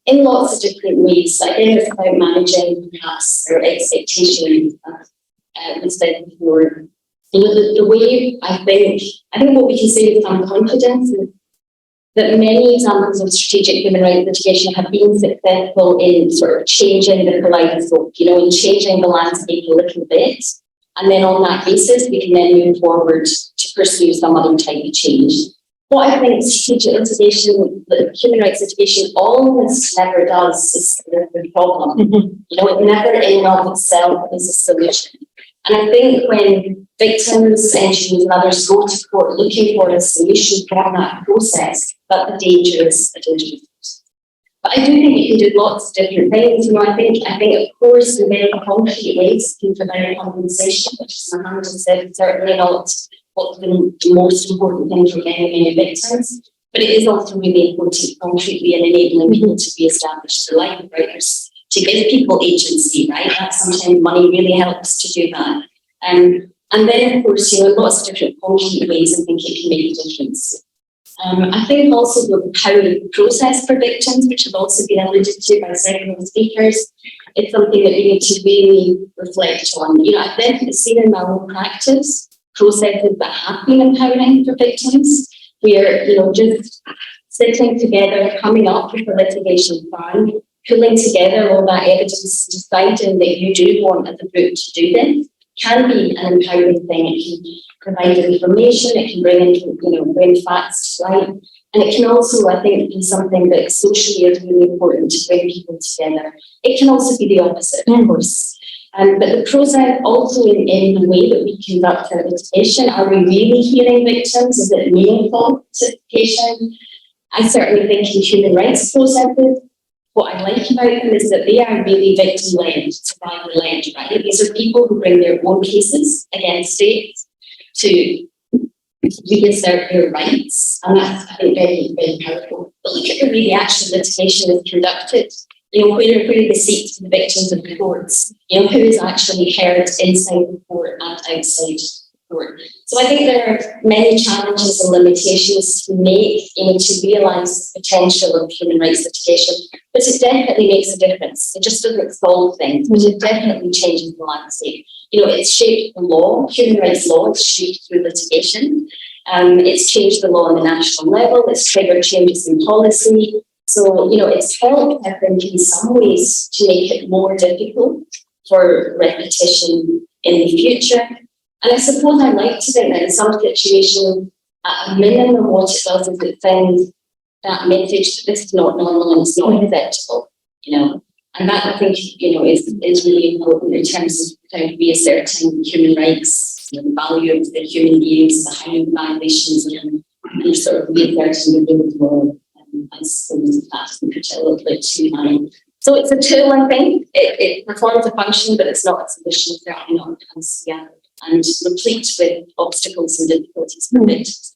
in lots of different ways. I think it's about managing perhaps their expectations, as we said before. The way I think what we can say with some confidence is that many examples of strategic human rights litigation have been successful in sort of changing the kaleidoscope, in changing the landscape a little bit. And then on that basis, we can then move forward to pursue some other type of change. What I think strategic litigation, human rights litigation, almost never does is the problem. It never in and of itself is a solution. And I think when victims, NGOs and others go to court looking for a solution from that process, that the danger is a dangerous process. But I do think you can do lots of different things. I think of course in very concrete ways you can provide compensation, which is certainly not what's been the most important thing for many victims. But it is also really important concretely in enabling people to re-establish their life, right? To give people agency, right? That sometimes money really helps to do that. And then, of course, lots of different concrete ways I think it can make a difference. I think also the power of the process for victims, which have also been alluded to by several speakers, it's something that we need to really reflect on. I've definitely seen in my own practice processes that have been empowering for victims, where, just sitting together, coming up with a litigation plan, pulling together all that evidence, deciding that you do want as a group to do this, can be an empowering thing. It can provide information, it can bring facts to light, and it can also, I think, be something that socially is really important to bring people together. It can also be the opposite, of course. But the process also in the way that we conduct our litigation, are we really hearing victims? Is it meaningful litigation? I certainly think in human rights processes, what I like about them is that they are really victim-led, survivor-led, right? These are people who bring their own cases against states to reassert their rights, and that's, I think, very, very powerful. But look at the way the actual litigation is conducted. Where are the seats for the victims of the courts? Who is actually heard inside the court and outside the court? So I think there are many challenges and limitations to make, to realise the potential of human rights litigation. But it definitely makes a difference. It just doesn't solve things, but it definitely changes the landscape. It's shaped the law, human rights law, it's shaped through litigation. It's changed the law on the national level. It's triggered changes in policy. So, it's helped, I think, in some ways to make it more difficult for repetition in the future. And I suppose I like to think that in some situations, at a minimum, what it does is it sends that message that this is not normal and it's not acceptable, And that, I think, is really important in terms of kind of reasserting human rights, the value of the human beings, the high violations, and sort of reasserting the rule of law. I suppose that's put it a little bit too high. So it's a tool, I think. It performs a function, but it's not a solution, certainly not and replete with obstacles and difficulties for victims.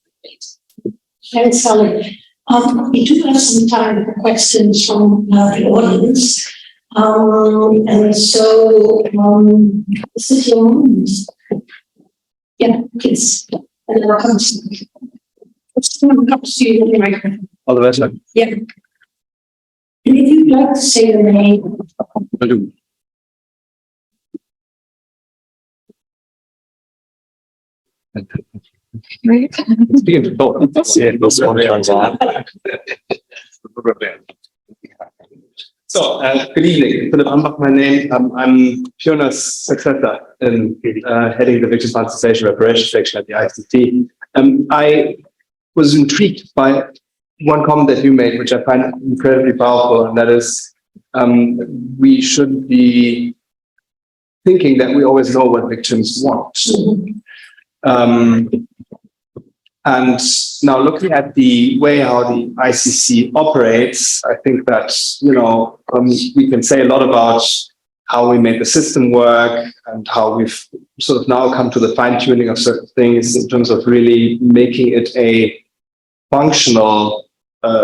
Thanks, Sally. We do have some time for questions from the audience. And so, this is your moment. Yeah, please. And then I'll come to you in the microphone. All the best. Yeah. And if you'd like to say your name. I do. It's being thought. Yeah, those ones are. So, good evening. Philip Ambach, my name. I'm Fiona's successor in heading the Victims Compensation Reparations section at the ICT. I was intrigued by one comment that you made, which I find incredibly powerful, and that is we should be thinking that we always know what victims want. And now looking at the way how the ICC operates, I think that, we can say a lot about how we make the system work and how we've sort of now come to the fine-tuning of certain things in terms of really making it a functional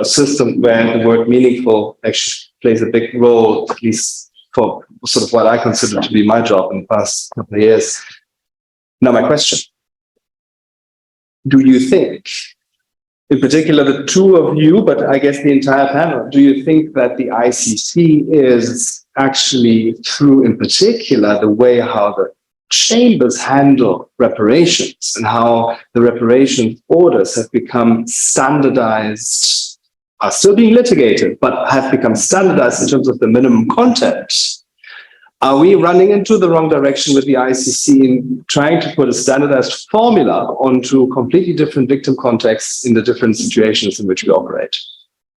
system where the word meaningful actually plays a big role, at least for sort of what I consider to be my job in the past couple of years. Now, my question, do you think, in particular the two of you, but I guess the entire panel, do you think that the ICC is actually, through in particular the way how the chambers handle reparations and how the reparations orders have become standardized, are still being litigated, but have become standardized in terms of the minimum content? Are we running into the wrong direction with the ICC in trying to put a standardized formula onto completely different victim contexts in the different situations in which we operate?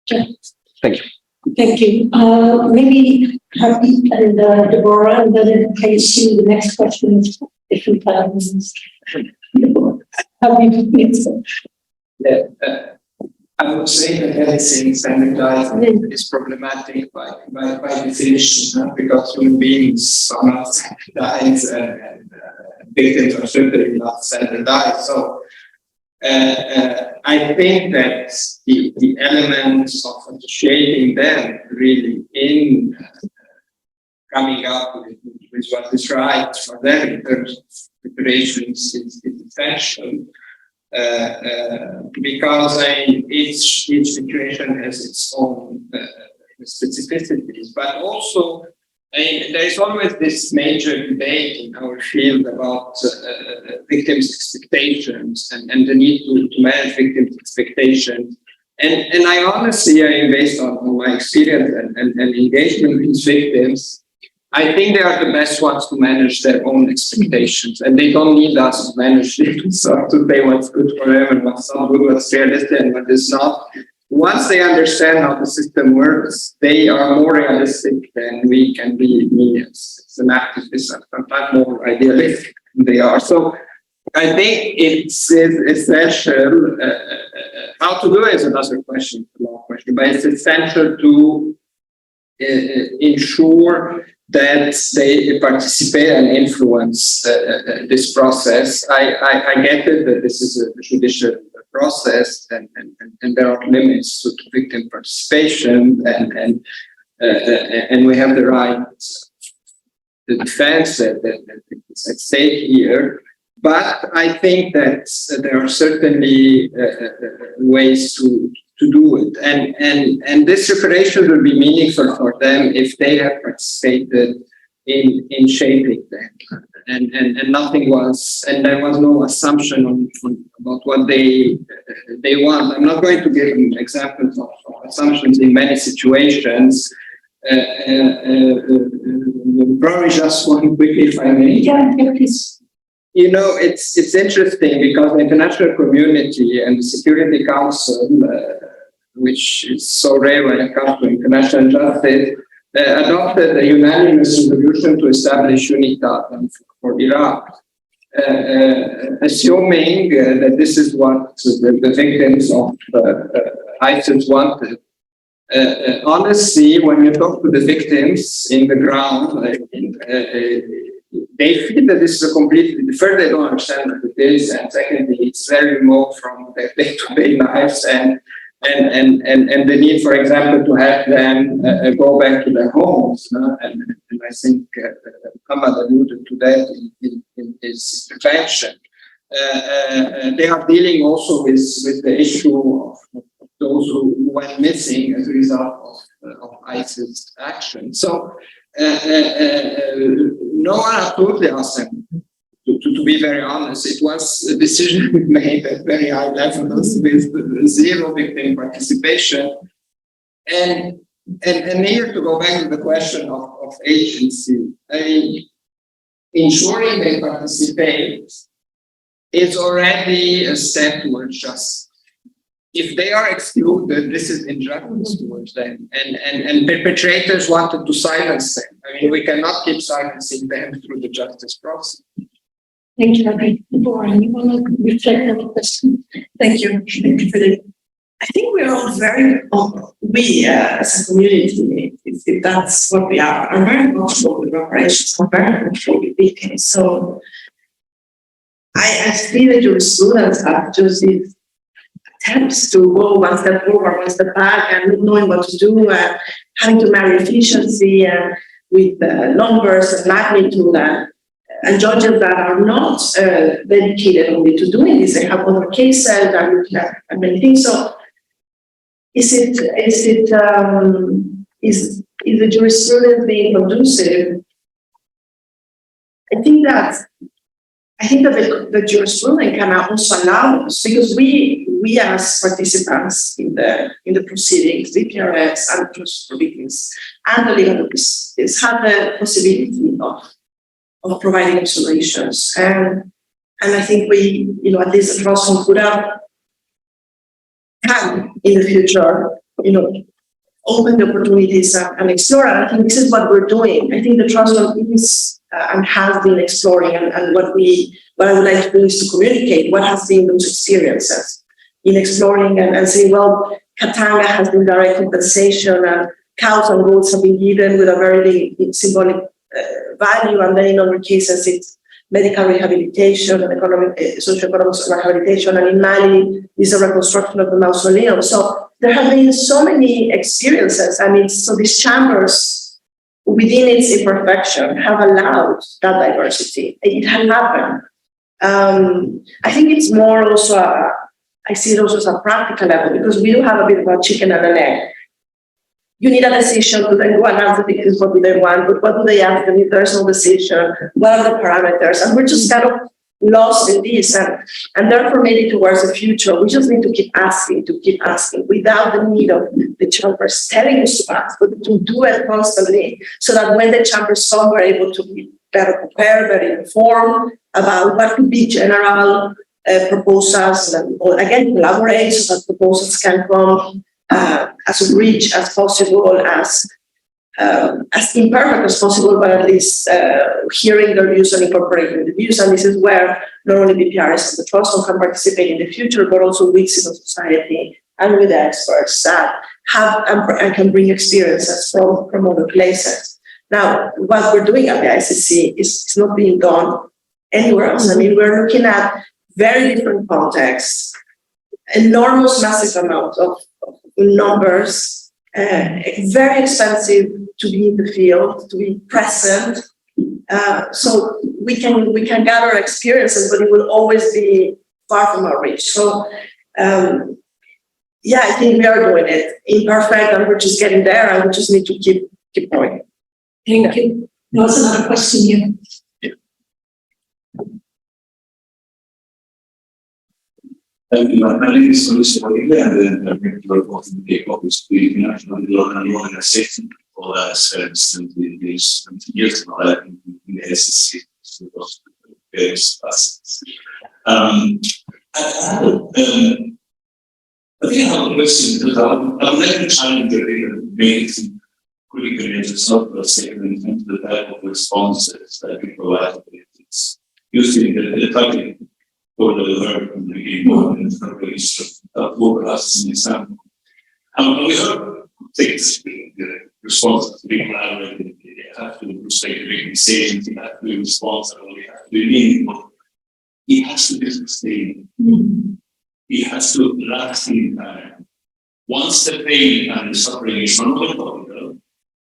Sure. Thank you. Thank you. Maybe Happy and Deborah, and then in case you, the next question is different plans. Happy, please. Yeah, I would say that anything standardized is problematic by definition, because human beings are not standardized and victims are certainly not standardized. So I think that the elements of shaping them really in coming up with what is right for them in terms of preparations is essential. Because each situation has its own specificities, but also there is always this major debate in our field about victims' expectations and the need to manage victims' expectations. And I honestly, based on my experience and engagement with victims, I think they are the best ones to manage their own expectations, and they don't need us to manage it. So to say what's good for them and what's not good, what's realistic and what is not. Once they understand how the system works, they are more realistic than we can be. As an activist, sometimes more idealistic than they are. So I think it's essential. How to do it is another question, a long question, but it's essential to ensure that they participate and influence this process. I get it that this is a judicial process and there are limits to victim participation and we have the right, the defense that is at stake here. But I think that there are certainly ways to do it, and this reparation will be meaningful for them if they have participated in shaping them, and nothing was, and there was no assumption about what they want. I'm not going to give examples of assumptions in many situations. Probably just one quickly, if I may. Yeah, please. You know, it's interesting because the international community and the Security Council, which is so rare when it comes to international justice, adopted a unanimous resolution to establish UNITA for Iraq, assuming that this is what the victims of ISIS wanted. Honestly, when you talk to the victims in the ground, they feel that this is a completely, first they don't understand what it is, and secondly, it's very remote from their day-to-day lives, and the need, for example, to have them go back to their homes. And I think Muhammad alluded to that in his intervention. They are dealing also with the issue of those who went missing as a result of ISIS action. So no one absolutely asked them to be very honest. It was a decision made at very high levels with zero victim participation. And here to go back to the question of agency, I mean, ensuring they participate is already a step towards justice. If they are excluded, this is injustice towards them. And perpetrators wanted to silence them. I mean, we cannot keep silencing them through the justice process. Thank you, Abby. Deborah, you want to reflect on the question? Thank you. Thank you for the. I think we're all very, we as a community, if that's what we are very comfortable with reparations, I'm very comfortable with victims. So I see that your students have just these attempts to go one step forward, one step back, and not knowing what to do, having to marry efficiency, with numbers and magnitude and judges that are not dedicated only to doing this. They have other cases and looking at many things. So is the jurisprudence being conducive? I think that the jurisprudence can also allow us, because we as participants in the proceedings, VPRS and trust for victims and the legal office have the possibility of providing observations. And I think we, at least the trust fund could have can in the future, open the opportunities and explore. And I think this is what we're doing. I think the trust fund is and has been exploring, and what I would like to do is to communicate what has been those experiences in exploring and saying, well, Katanga has been direct compensation and cows and goats have been given with a very symbolic value, and then in other cases it's medical rehabilitation and economic, socio-economic rehabilitation, and in Mali is a reconstruction of the mausoleum. So there have been so many experiences. I mean, so these chambers, within its imperfection, have allowed that diversity. It has happened. I think it's more also, I see it also as a practical level, because we do have a bit of a chicken and an egg. You need a decision to then go and ask the victims what do they want, but what do they ask them if there's no decision? What are the parameters? And we're just kind of lost in this, and therefore maybe towards the future, we just need to keep asking without the need of the chambers telling us to ask, but to do it constantly, so that when the chambers come, we're able to be better prepared, better informed about what could be general proposals, and again, collaborate so that proposals can come as rich as possible, as imperfect as possible, but at least hearing their views and incorporating the views. And this is where not only BPRS and the Trust Fund can participate in the future, but also with civil society and with the experts that have and can bring experiences from other places. Now, what we're doing at the ICC is not being done anywhere else. I mean, we're looking at very different contexts, enormous, massive amount of numbers, very expensive to be in the field, to be present. So we can gather experiences, but it will always be far from our reach. So yeah, I think we are doing it imperfect, and we're just getting there, and we just need to keep going. Thank you. There was another question here. My name is Luis Rodriguez, and I'm the of the Office of the International Development Organization for the last 17 years now in the SEC. Various classes. I think I have a question because I would like to challenge the main critical images of the statement into the type of responses that we provide. It's using the typing for the verb from the beginning and the release of forecasts as an example. We heard things, the response to be collaborated, they have to respect the victimization, they have to be responsible, they have to be meaningful. It has to be sustained. It has to last in time. Once the pain and the suffering is non-political,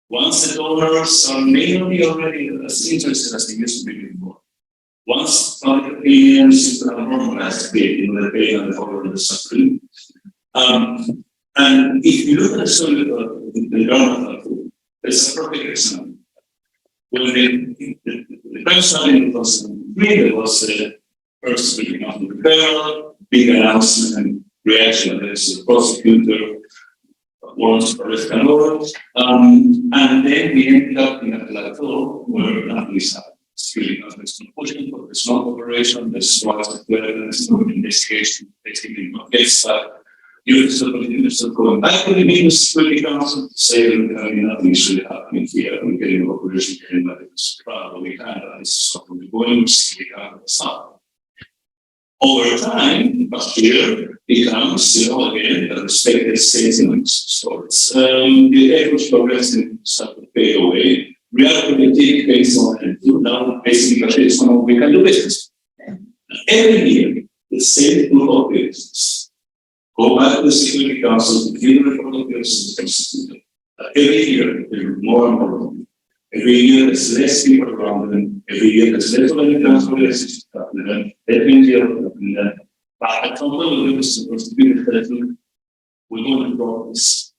once the donors are mainly already as interested as they used to be before, once public opinion seems to have normalized the pain and the horror and the suffering. And if you look at the story of the government, there's a perfect example. When the crime started in 2003, there was the first speaking of the referral, big announcement and reaction. There's the prosecutor, warrants for arrest and all. And then we ended up in a plateau where nothing is happening. There's no pushing, there's no operation, there's no evidence, no investigation, basically no case stuff. You're still going back to the Ministry Security Council to say nothing is really happening here. We're getting an operation here in Madrid's probably Canada. This is something we're going to see stop. Over time, but here becomes, again, the respected statements. So it's the efforts progressing start to fade away. Reality based on and now basically based on we can do business. Every year, the same group of business go back to the Security Council to give the report of the system. Every year, there are more and more. Every year there's less people around them. Every year there's less organizations happening them. Every year happening them. But I don't know if it's supposed to be the person we're going to progress.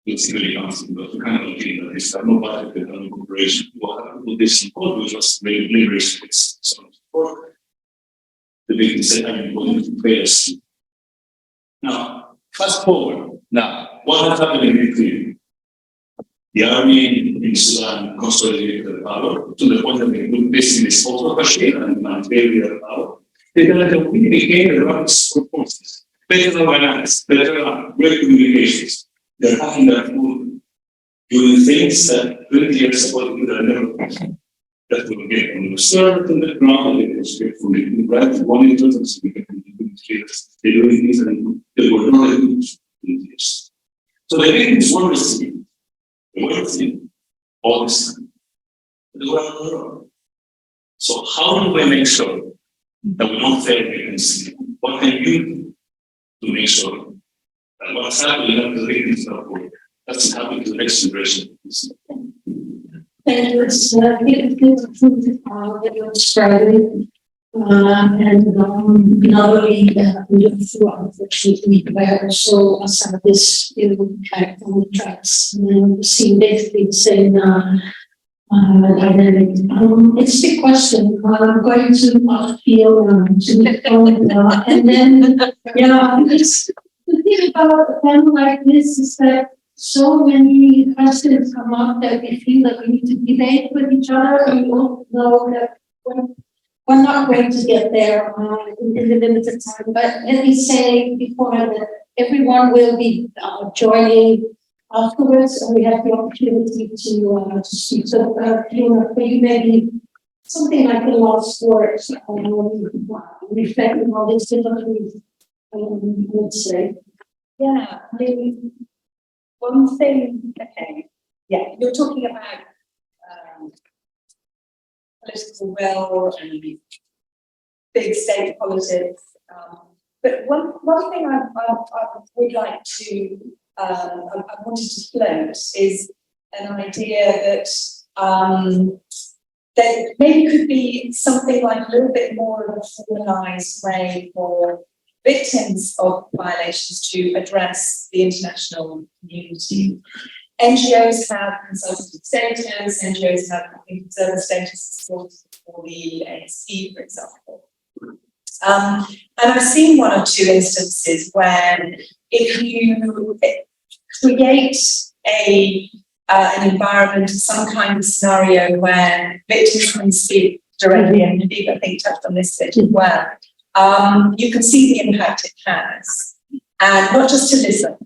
It's really constant, but we kind of think that this have no budget, they have no cooperation. What happened with this support was just really liberation. It's some support. The big thing said, I'm going to pay us. Now, fast forward. Now, what has happened in Ukraine? The army in Sudan consolidated the power to the point that they put this in this autocracy and managerial power. They became the right forces, better organized, better armed, great communications. They're having that food, doing things that 20 years ago we would have never done. That will get from the servant on the ground, they will get from the right one instance, we get from the they're doing things and they were not able to do this. So they made this one recipe. They were receiving all this time. They were on their own. So how do we make sure that we don't fail against it? What can you do to make sure that what's happening after the victims not work doesn't happen to the next generation? Thank you. It's beautiful that you're describing. And not only through unfortunately, but also some of this impact on the tracks. Seeing basically the same dynamic. It's a big question. I'm going to feel to the phone, and then it's the thing about a panel like this is that so many questions come up that we feel that we need to debate with each other, and we all know that we're not going to get there in the limited time. But let me say before that everyone will be joining afterwards, and we have the opportunity to speak. So, for you, maybe something like the last words, reflecting on this differently, I would say. Yeah, I mean, one thing, okay, yeah, you're talking about political will and big state politics, but one thing I would like to, I wanted to float is an idea that there maybe could be something like a little bit more of a formalised way for victims of violations to address the international community. NGOs have consultative status, NGOs have observer status for the ANC, for example. And I've seen one or two instances where if you create an environment, some kind of scenario where victims can speak directly, and Nadeem, I think, touched on this bit as well, you can see the impact it has, and not just to listen,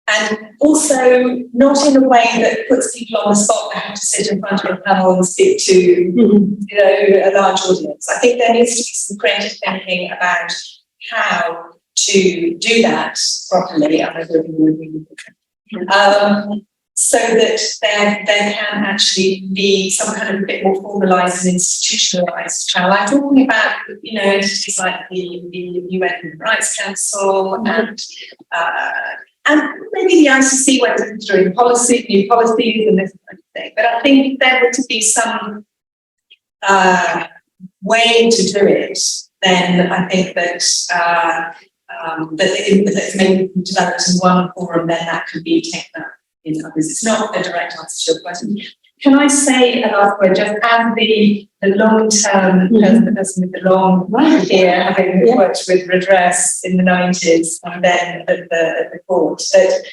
and also not in a way that puts people on the spot that have to sit in front of a panel and speak to a large audience. I think there needs to be some creative thinking about how to do that properly, so that there can actually be some kind of a bit more formalised and institutionalised channel. I'm talking about, entities like the UN Human Rights Council and maybe the ICC when it's considering new policies and this kind of thing. But I think there were to be some way to do it, then I think that that maybe developed in one forum, then that could be taken up in others. It's not a direct answer to your question. Can I say a last word, just as the long-term person, the person with the long here, having worked with redress in the 90s and then at the court, that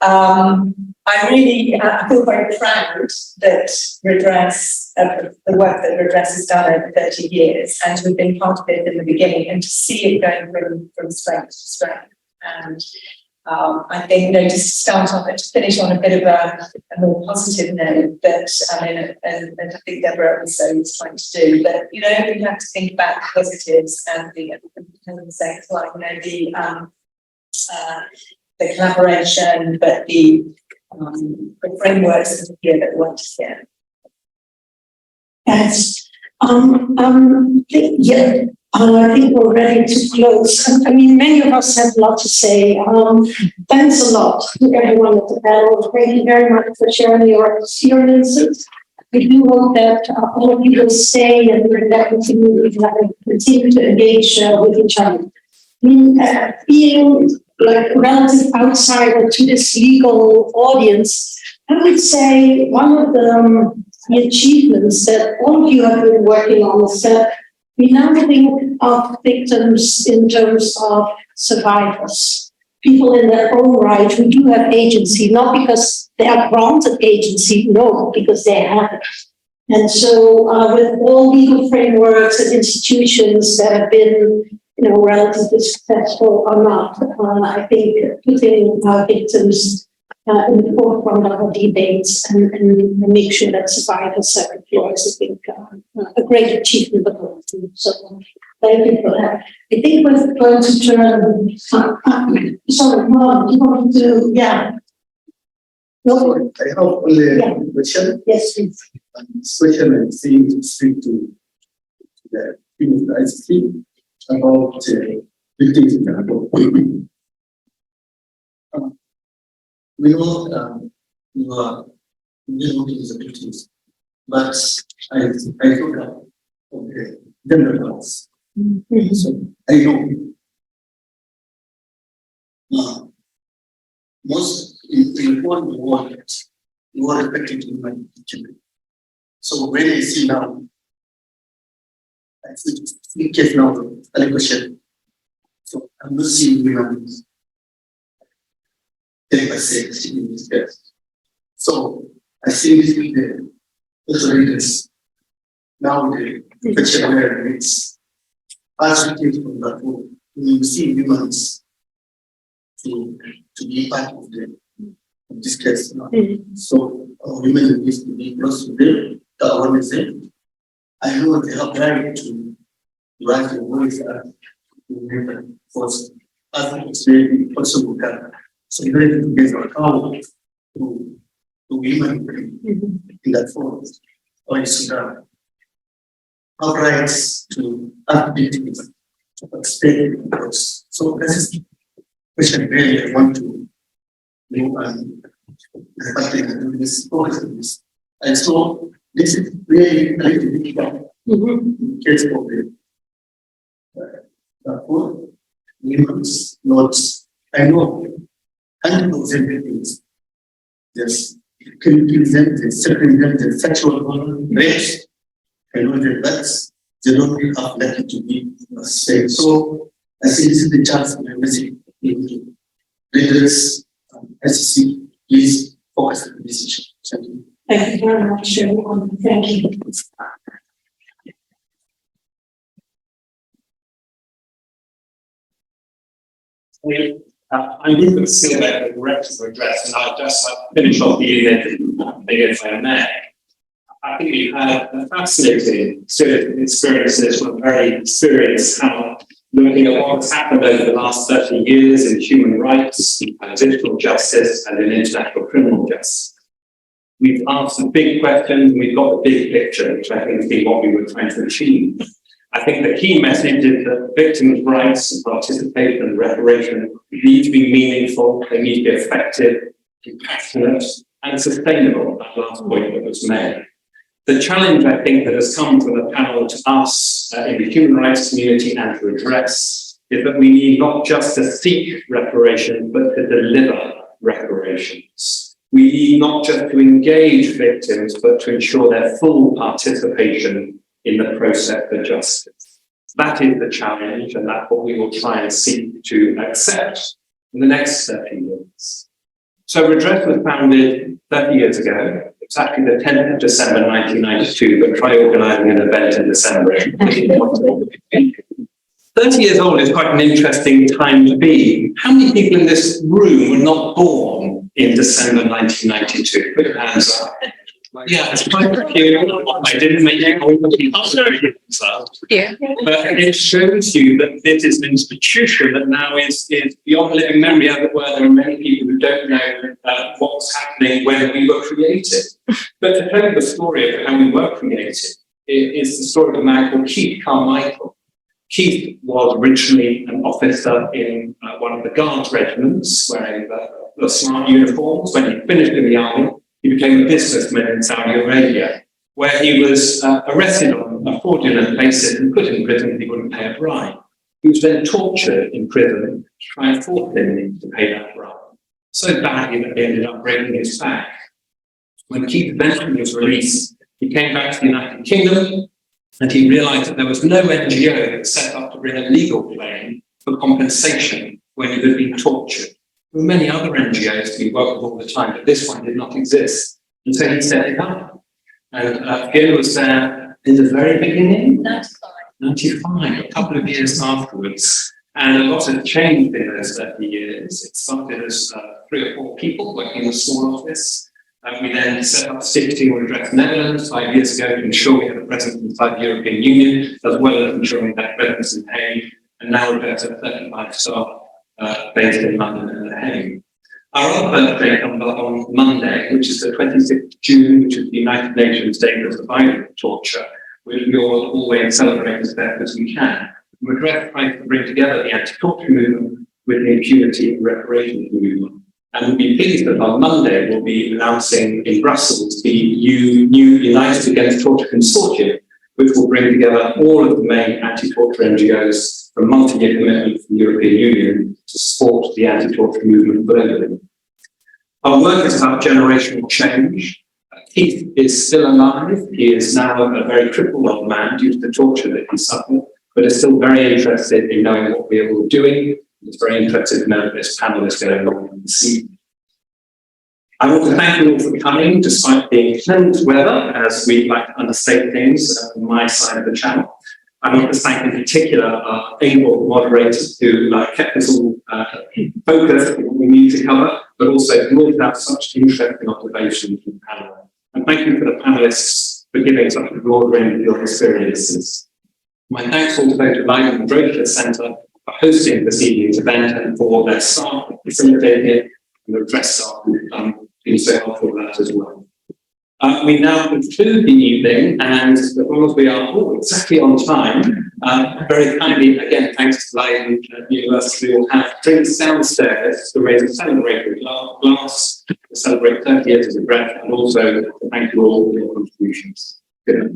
I feel very proud that redress, the work that redress has done over 30 years, and to have been part of it in the beginning and to see it going from strength to strength. And I think, just to start off and to finish on a bit of a more positive note that, and I think Deborah also was trying to do, but, we have to think about the positives and the things like, the collaboration, but the frameworks here that we want to share. Yes. I think we're ready to close. Many of us have a lot to say. Thanks a lot to everyone at the panel. Thank you very much for sharing your experiences. I do hope that all of you will stay and that continue to engage with each other. I mean, being like a relative outsider to this legal audience, I would say one of the achievements that all of you have been working on is that we now think of victims in terms of survivors, people in their own right who do have agency, not because they are granted agency, no, because they have it. And so with all legal frameworks and institutions that have been, relatively successful or not, I think putting victims in the forefront of our debates and make sure that survivors are employed is, I think, a great achievement of all. So thank you for that. I think we're going to turn, sorry, Mom, you want to, yeah. Go for it. I have only Yeah. a question. Yes, please. This question I think to speak to the human rights team about victims in Canada. We know you are working as a victims, but I thought of the gender roles. So I know most in one world you are affected in my children. So when I see now, I think case now a question. So I'm not seeing women by sex in this case. So I see this with the authorities now the question where it's positive from that world. We see humans to be part of this case. So women needs to be close to them, the organization. I know they have right to write the voice and to remember first. I think it's very possible that so you have to give account to women in that form. Or it's have rights to activities to participate in those. So this is the question really I want to know and this focus on this. And so this is really a little bit in case of the poor women's notes. I know 100% victims. Yes, can present the circumvent the sexual rapes. I know that they don't have lucky to be safe. So I see this is the chance for message to leaders, SEC, please focus on this issue. Thank you. Thank you very much, everyone. Thank you. I'm Rupert Silver, the Director for Address, and I'll just finish off the unit, if I may. I think we've had a fascinating series of experiences from a very experienced panel looking at what's happened over the last 30 years in human rights, digital justice, and in international criminal justice. We've asked some big questions, and we've got the big picture, which I think has been what we were trying to achieve. I think the key message is that victims' rights and participation and reparation need to be meaningful, they need to be effective, compassionate, and sustainable, that last point that was made. The challenge, I think, that has come from the panel to us in the human rights community and to address is that we need not just to seek reparation, but to deliver reparations. We need not just to engage victims, but to ensure their full participation in the process for justice. That is the challenge, and that's what we will try and seek to accept in the next 30 years. So Redress was founded 30 years ago. It's actually the 10th of December 1992, but try organising an event in December. 30 years old is quite an interesting time to be. How many people in this room were not born in December 1992? Put your hands up. Yeah, it's quite a few. I didn't make it all the people. Yeah. But it shows you that this is an institution that now is beyond living memory, as it were. There are many people who don't know what was happening when we were created. But to tell you the story of how we were created is the story of a man called Keith Carmichael. Keith was originally an officer in one of the Guards regiments, wearing the smart uniforms. When he finished in the army, he became a businessman in Saudi Arabia. where he was arrested on a fraudulent basis and put in prison if he wouldn't pay a bribe. He was then tortured in prison to try and force him to pay that bribe. So badly that he ended up breaking his back. When Keith eventually was released, he came back to the United Kingdom and he realised that there was no NGO set up to bring a legal claim for compensation when he had been tortured. There were many other NGOs we work with all the time, but this one did not exist. And so he set it up. And Fiona was there in the very beginning, 95, a couple of years afterwards. And a lot had changed in those 30 years. It started as 3 or 4 people working in a small office. And we then set up 16 Redress Netherlands 5 years ago to ensure we have a presence inside the European Union, as well as ensuring that presence in Hague. And now we're at 35 staff based in London and The Hague. Our other birthday comes up on Monday, which is the 26th of June, which is the United Nations Day for Survivors of Torture, which we all always celebrate as best as we can. Redress tries to bring together the anti-torture movement with the impunity and reparations movement. And we'll be pleased that on Monday we'll be announcing in Brussels the new United Against Torture Consortium, which will bring together all of the main anti-torture NGOs for a multi-year commitment from the European Union to support the anti-torture movement globally. Our work is about generational change. Keith is still alive. He is now a very crippled old man due to the torture that he suffered, but is still very interested in knowing what we are all doing. He's very interested to know that this panel is going on this evening. I want to thank you all for coming, despite the inclement weather, as we like to understate things on my side of the channel. I want to thank in particular our able moderators who kept us all focused on what we need to cover, but also brought out such interesting observations from the panel. And thank you for the panelists for giving such a broad range of your experiences. My thanks also to the Leiden and Droschke Centre for hosting this evening's event and for their staff for facilitating it, and the Redress staff who've been so helpful with that as well. We now conclude the evening, and as long as we are exactly on time, very kindly, again, thanks to Leiden University, we'll have drinks downstairs to raise a celebratory glass to celebrate 30 years of Redress, and also to thank you all for your contributions. Good night.